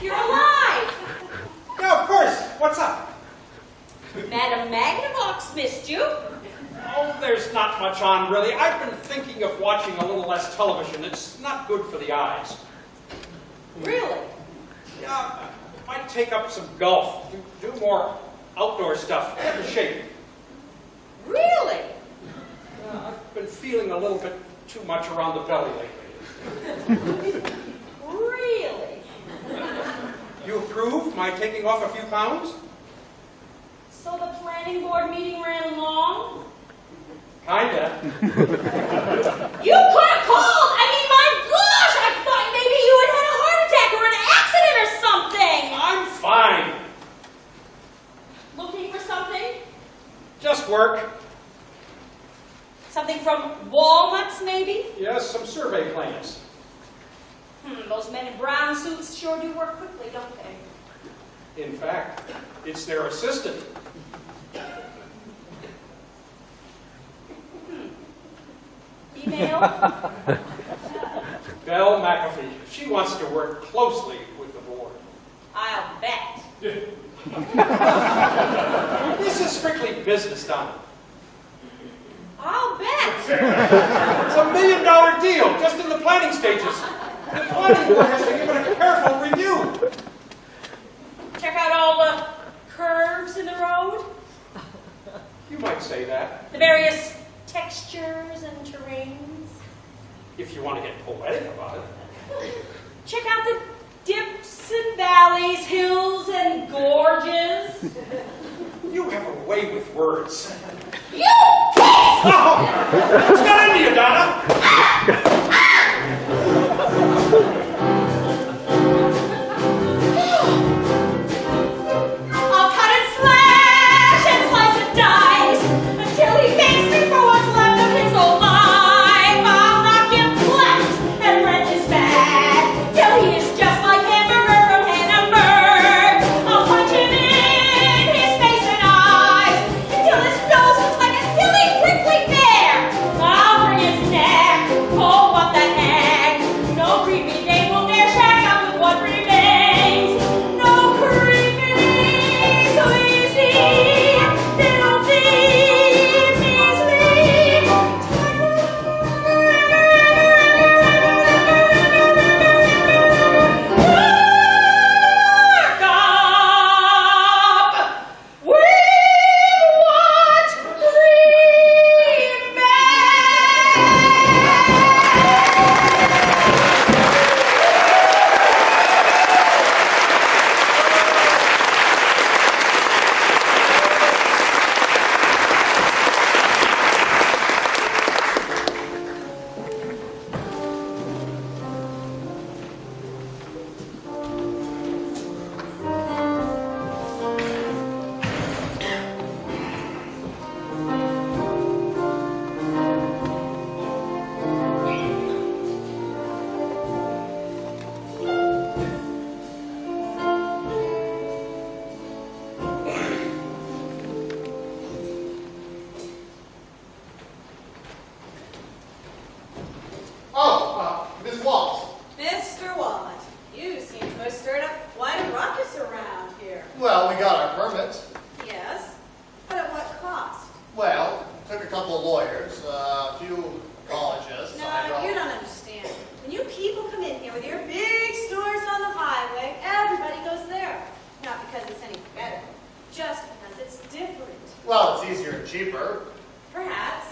Speaker 2: You're alive!
Speaker 6: Yeah, of course. What's up?
Speaker 2: Madame Magnavox missed you.
Speaker 6: Oh, there's not much on, really. I've been thinking of watching a little less television. It's not good for the eyes.
Speaker 2: Really?
Speaker 6: Yeah, might take up some golf. Do more outdoor stuff. Get in shape.
Speaker 2: Really?
Speaker 6: I've been feeling a little bit too much around the belly lately.
Speaker 2: Really?
Speaker 6: You approve my taking off a few pounds?
Speaker 2: So the planning board meeting ran long?
Speaker 6: Kinda.
Speaker 2: You could have called! I mean, my gosh! I thought maybe you had had a heart attack or an accident or something!
Speaker 6: I'm fine.
Speaker 2: Looking for something?
Speaker 6: Just work.
Speaker 2: Something from Walnuts, maybe?
Speaker 6: Yes, some survey plans.
Speaker 2: Those men in brown suits sure do work quickly, don't they?
Speaker 6: In fact, it's their assistant.
Speaker 2: Email?
Speaker 6: Belle McAfee. She wants to work closely with the board.
Speaker 2: I'll bet.
Speaker 6: This is strictly business, Donna.
Speaker 2: I'll bet.
Speaker 6: It's $1 million deal, just in the planning stages. The planning board has to give it a careful review.
Speaker 2: Check out all the curves in the road,
Speaker 6: You might say that,
Speaker 2: the various textures and terrains.
Speaker 6: if you want to get poetic about it.
Speaker 2: Check out the dips and valleys, hills and gorges.
Speaker 6: You have a way with words.
Speaker 2: You
Speaker 6: Oh, what's got into you, Donna?
Speaker 2: I'll cut and slash and slice and dice until he thanks me for what's left of his old life. I'll knock him flat and rent his back till he is just like Hamburger from Hannenberg. I'll punch him in his face and eyes until his nose looks like a silly prickly pear. I'll bring his neck. Oh, what the heck? No creepy dame will dare shack up with what remains. No creepy, sleazy, filthy, measly. Work up with what
Speaker 3: Miss Walsh.
Speaker 4: Mr. Walnut, you seem to have stirred up quite a ruckus around here.
Speaker 3: Well, we got our permit.
Speaker 4: Yes, but at what cost?
Speaker 3: Well, took a couple of lawyers, a few apologists.
Speaker 4: No, you don't understand. When you people come in here with your big stores on the highway, everybody goes there. Not because it's any better, just because it's different.
Speaker 3: Well, it's easier and cheaper.
Speaker 4: Perhaps.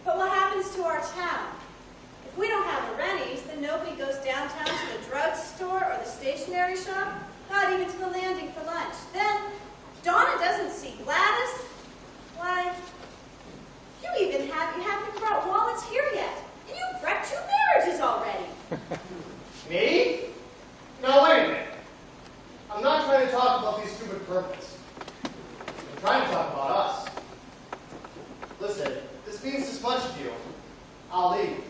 Speaker 4: But what happens to our town? If we don't have the Renys, then nobody goes downtown to the drugstore or the stationery shop, not even to the landing for lunch. Then Donna doesn't see Gladys. Why, you haven't brought wallets here yet, and you've wrecked 2 marriages already.
Speaker 3: Me? No, wait a minute. I'm not trying to talk about these stupid permits. I'm trying to talk about us. Listen, this means this much to you. I'll leave.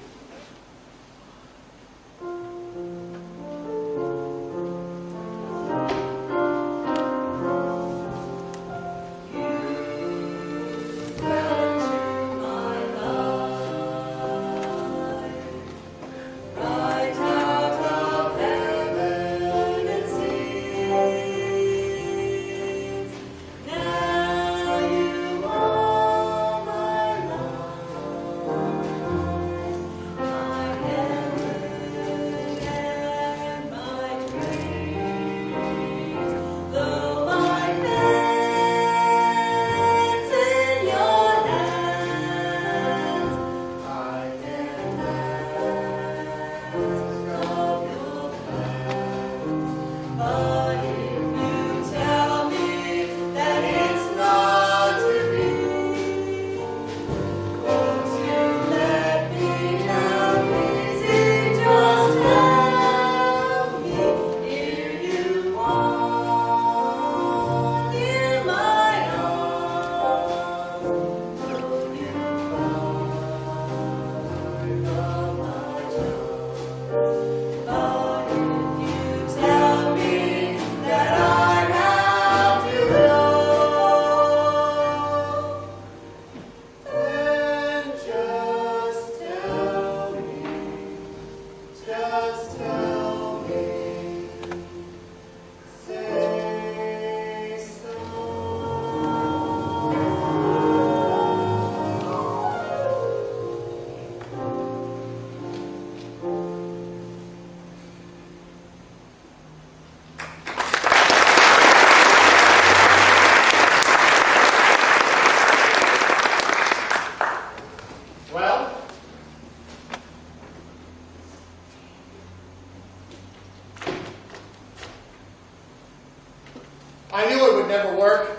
Speaker 3: work.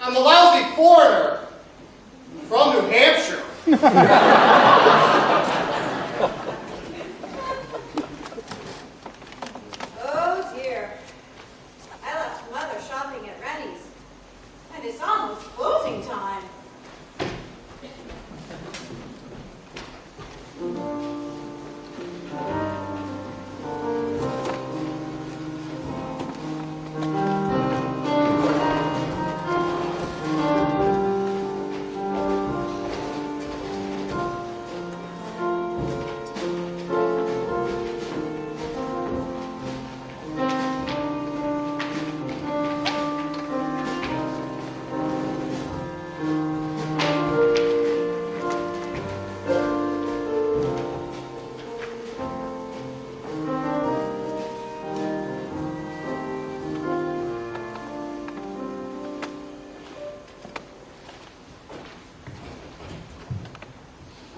Speaker 3: I'm a lousy foreigner from New Hampshire.
Speaker 4: Oh dear. I left Mother shopping at Renys, and it's almost closing time.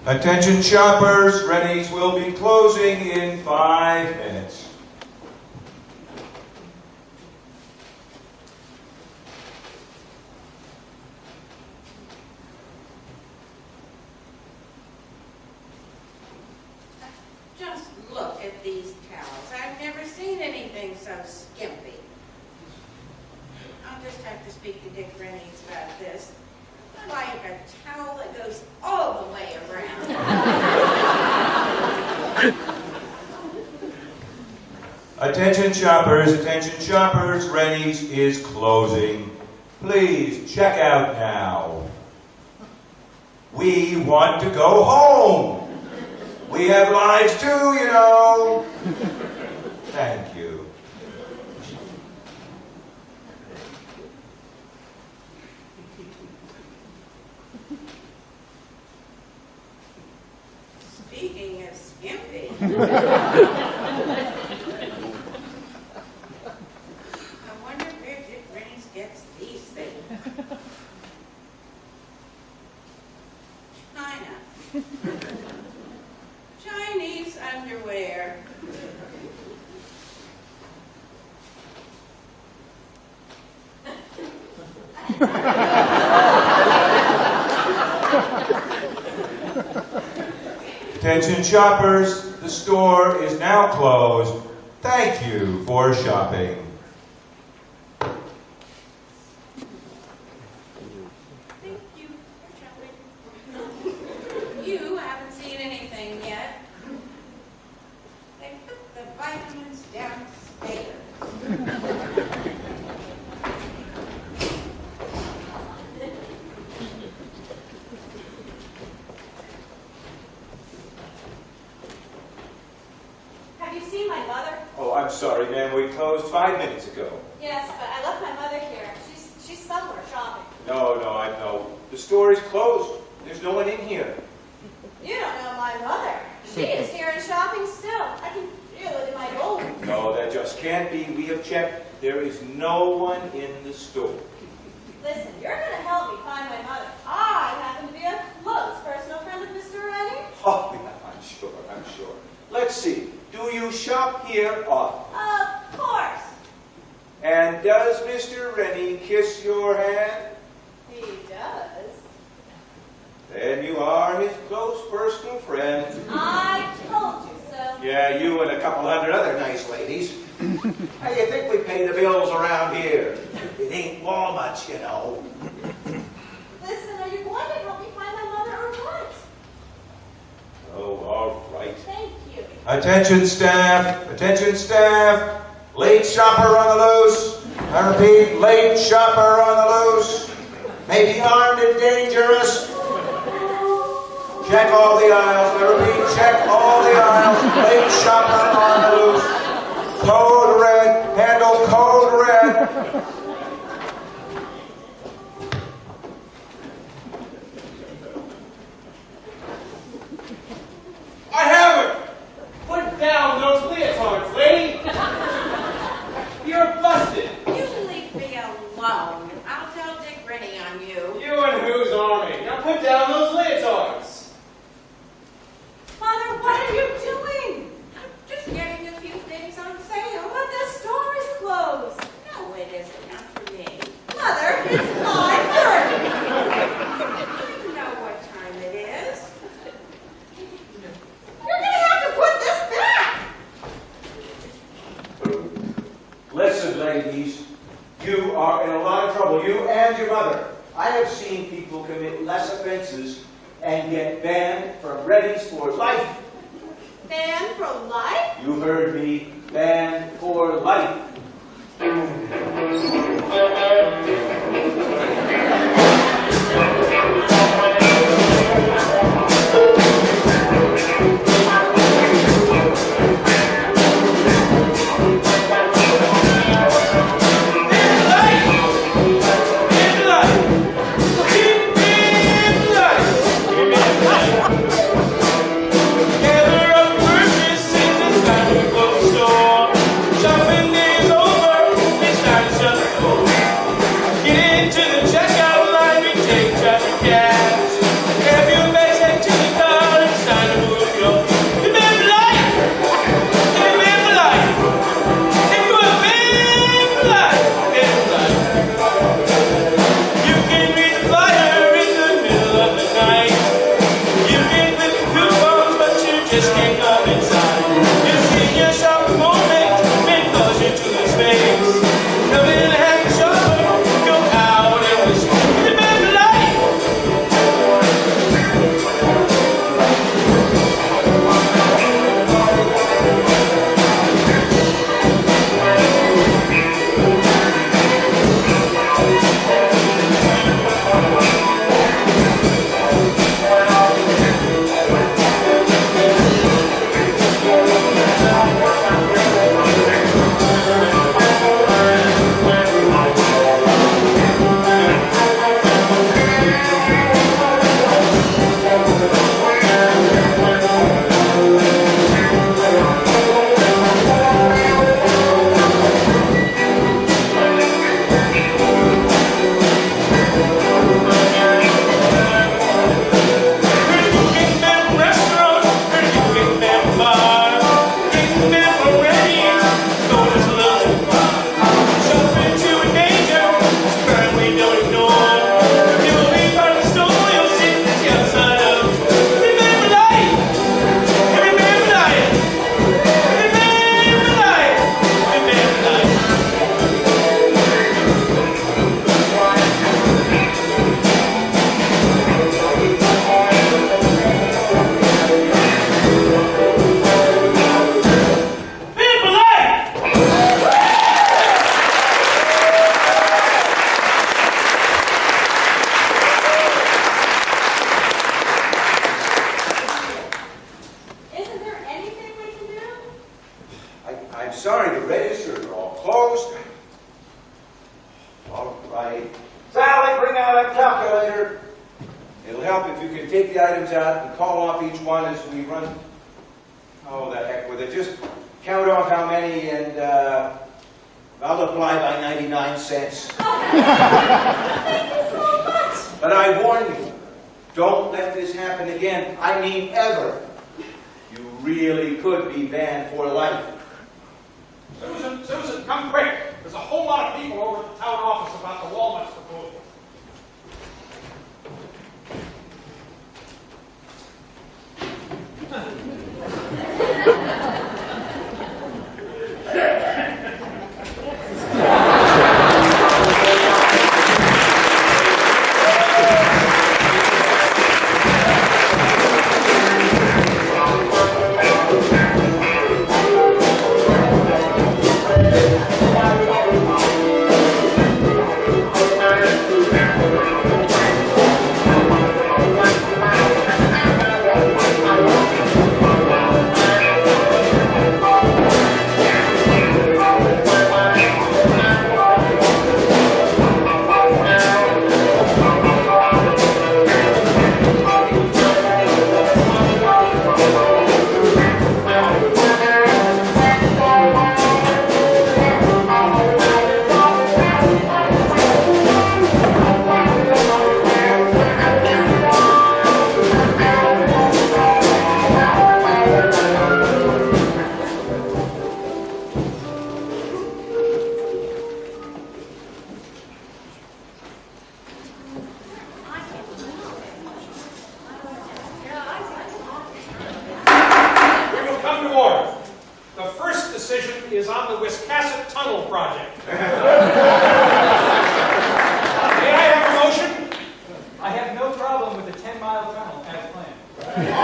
Speaker 10: Attention shoppers, Renys will be closing in 5 minutes.
Speaker 2: Just look at these towels. I've never seen anything so skimpy. I'll just have to speak to Dick Renys about this. I like a towel that goes all the way around.
Speaker 10: Attention shoppers, Renys is closing. Please check out now. We want to go home. We have lives too, you know. Thank you.
Speaker 2: Speaking of skimpy, I wonder where Dick Renys gets these things. China. Chinese underwear.
Speaker 10: Attention shoppers, the store is now closed. Thank you for shopping.
Speaker 2: Thank you for shopping. You haven't seen anything yet. They put the vitamins downstairs.
Speaker 4: Have you seen my mother?
Speaker 10: Oh, I'm sorry, ma'am. We closed 5 minutes ago.
Speaker 4: Yes, but I left my mother here. She's somewhere shopping.
Speaker 10: No, I know. The store is closed. There's no one in here.
Speaker 4: You don't know my mother. She is here and shopping still. I can feel it in my bones.
Speaker 10: No, that just can't be. We have checked. There is no one in the store.
Speaker 4: Listen, you're going to help me find my mother. I happen to be a close personal friend of Mr. Renny.
Speaker 10: Oh, yeah, I'm sure. Let's see. Do you shop here often?
Speaker 4: Of course.
Speaker 10: And does Mr. Renny kiss your hand?
Speaker 4: He does.
Speaker 10: Then you are his close personal friend.
Speaker 4: I told you so.
Speaker 10: Yeah, you and a couple hundred other nice ladies. How do you think we pay the bills around here? It ain't Walnuts, you know.
Speaker 4: Listen, are you going to help me find my mother or what?
Speaker 10: Oh, all right.
Speaker 4: Thank you.
Speaker 10: Attention staff. Late shopper on the loose. I repeat, late shopper on the loose. May be armed and dangerous. Check all the aisles. I repeat, check all the aisles. Late shopper on the loose. Code red. Handle code red.
Speaker 1: I have it! Put down those leotards, lady! You're busted!
Speaker 2: You leave me alone. I'll tell Dick Renny on you.
Speaker 1: You and whose army? Now put down those leotards!
Speaker 4: Mother, what are you doing?
Speaker 2: I'm just getting a few things on sale.
Speaker 4: But the store is closed.
Speaker 2: No, it isn't.
Speaker 10: and your mother. I have seen people commit less offenses and get banned from Renys for life.
Speaker 4: Banned for life?
Speaker 10: You heard me. Banned for life.
Speaker 6: Susan, come quick. There's a whole lot of people over at the town office about the Walnuts proposal.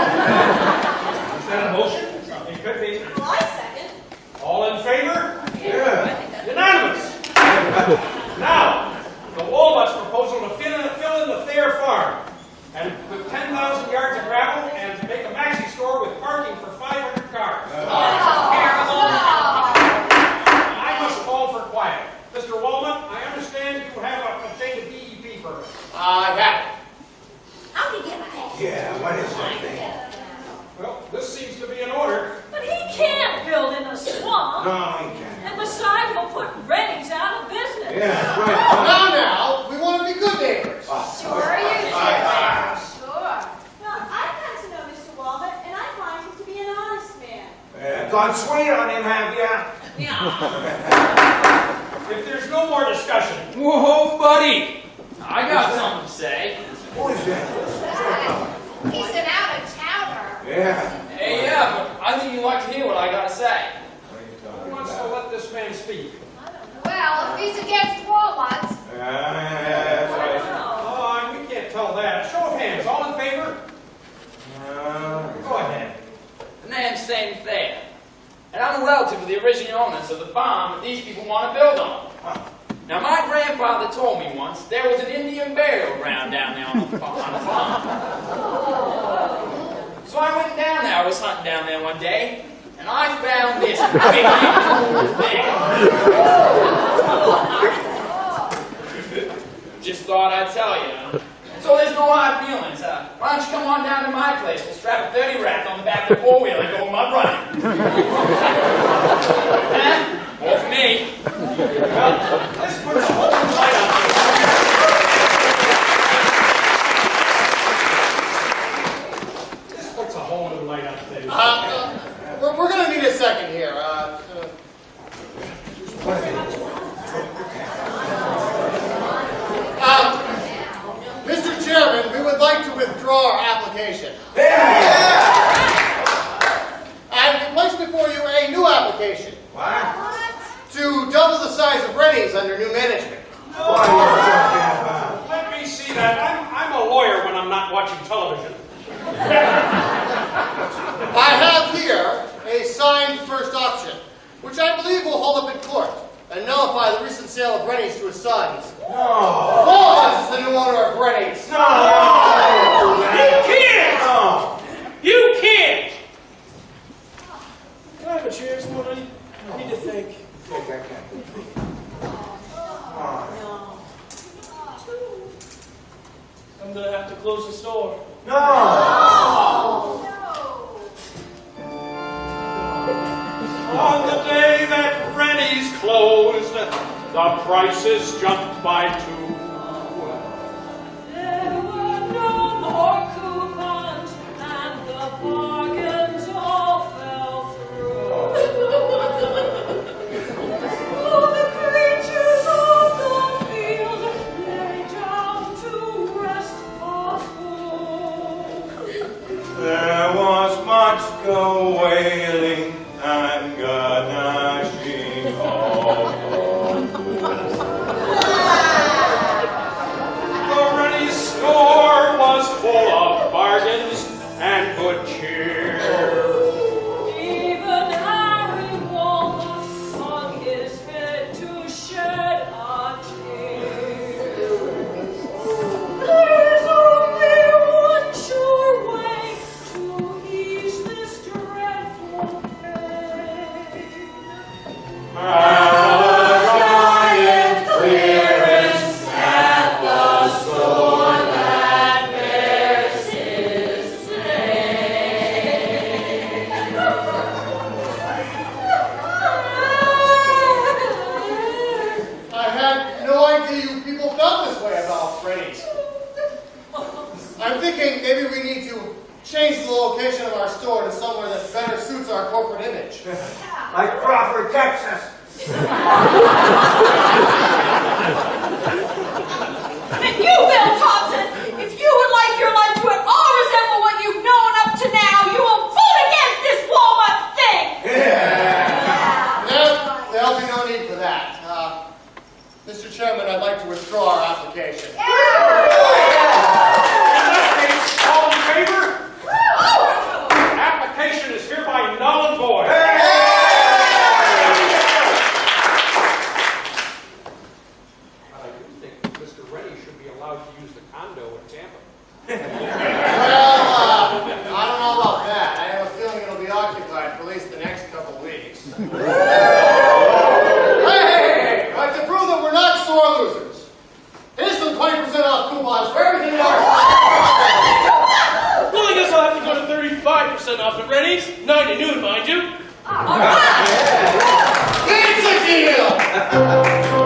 Speaker 6: Is that a motion? It could be.
Speaker 2: Well, I second.
Speaker 6: All in favor?
Speaker 10: Yeah.
Speaker 6: Unanimous. Now, the Walnuts proposal to fill in the Thayer farm and with 10,000 yards of gravel and to make a maxi store with parking for 500 cars. I must call for quiet. Mr. Walnut, I understand you have obtained a DEP permit.
Speaker 3: I have it.
Speaker 2: How'd he get ahead?
Speaker 10: Yeah, what is that thing?
Speaker 6: Well, this seems to be in order.
Speaker 8: But he can't build in a swamp.
Speaker 10: No, he can't.
Speaker 8: And besides, we'll put Renys out of business.
Speaker 10: Yeah, that's right.
Speaker 3: Now, we want to be good neighbors.
Speaker 9: Sure you do. Sure.
Speaker 4: Well, I've got to know Mr. Walnut, and I find him to be an honest man.
Speaker 10: Gone sweet on him, have ya?
Speaker 6: If there's no more discussion,
Speaker 12: Whoa, buddy! I got something to say.
Speaker 10: What is that?
Speaker 9: He's an out-of-towner.
Speaker 10: Yeah.
Speaker 12: Hey, yeah, but I think you'd like to hear what I gotta say.
Speaker 6: who wants to let this man speak?
Speaker 9: Well, if he's against walnuts,
Speaker 10: That's right.
Speaker 6: Oh, we can't tell that. Show of hands. All in favor? Go ahead.
Speaker 12: The name's St. Thayer, and I'm a relative of the original owners of the farm that these people want to build on. Now, my grandfather told me once there was an Indian burial ground down there on the farm. So I went down there. I was hunting down there one day, and I found this big thing. Just thought I'd tell you. So there's no hard feelings. Why don't you come on down to my place? We'll strap a 30 rack on the back of the four-wheeler and go mud running. More for me.
Speaker 6: Well, this puts a whole new light on things. This puts a whole new light on things.
Speaker 3: We're going to need a second here. Mr. Chairman, we would like to withdraw our application. And we place before you a new application
Speaker 10: What?
Speaker 3: to double the size of Renys under new management.
Speaker 10: What are you talking about?
Speaker 6: Let me see that. I'm a lawyer when I'm not watching television.
Speaker 3: I have here a signed first option, which I believe will hold up in court and nullify the recent sale of Renys to his sons.
Speaker 10: No.
Speaker 3: Wallace is the new owner of Renys.
Speaker 10: No.
Speaker 1: You can't!
Speaker 10: No.
Speaker 1: You can't!
Speaker 11: Can I have a cheers, Woody? I need to think. I'm gonna have to close the store.
Speaker 10: No.
Speaker 6: On the day that Renys closed, the prices jumped by 2.
Speaker 8: There were no more coupons, and the bargains all fell through. Oh, the creatures of the field lay down to rest for food.
Speaker 10: There was much wailing and gnashing of
Speaker 6: The Renys store was full of bargains and good cheer.
Speaker 8: Even Harry Walnut hung his head to shed a tear. There's only one sure way to ease this dreadful pain.
Speaker 10: giant clearance at the store that bears his
Speaker 3: I had no idea you people felt this way about Renys. I'm thinking maybe we need to change the location of our store to somewhere that better suits our corporate image.
Speaker 10: like Crawford, Texas.
Speaker 2: And you, Bill Thompson, if you would like your life to at all resemble what you've known up to now, you will vote against this Walnut thing!
Speaker 3: There'll be no need for that. Mr. Chairman, I'd like to withdraw our application.
Speaker 6: In that case, all in favor? allowed to use the condo in Tampa.
Speaker 3: Well, I don't know about that. I have a feeling it'll be occupied for at least the next couple weeks. Hey! Like to prove that we're not sore losers. Here's some 20% off coupons for everything in our
Speaker 1: Well, I guess I'll have to go to 35% off at Renys. 9 to noon, mind you.
Speaker 3: It's a deal!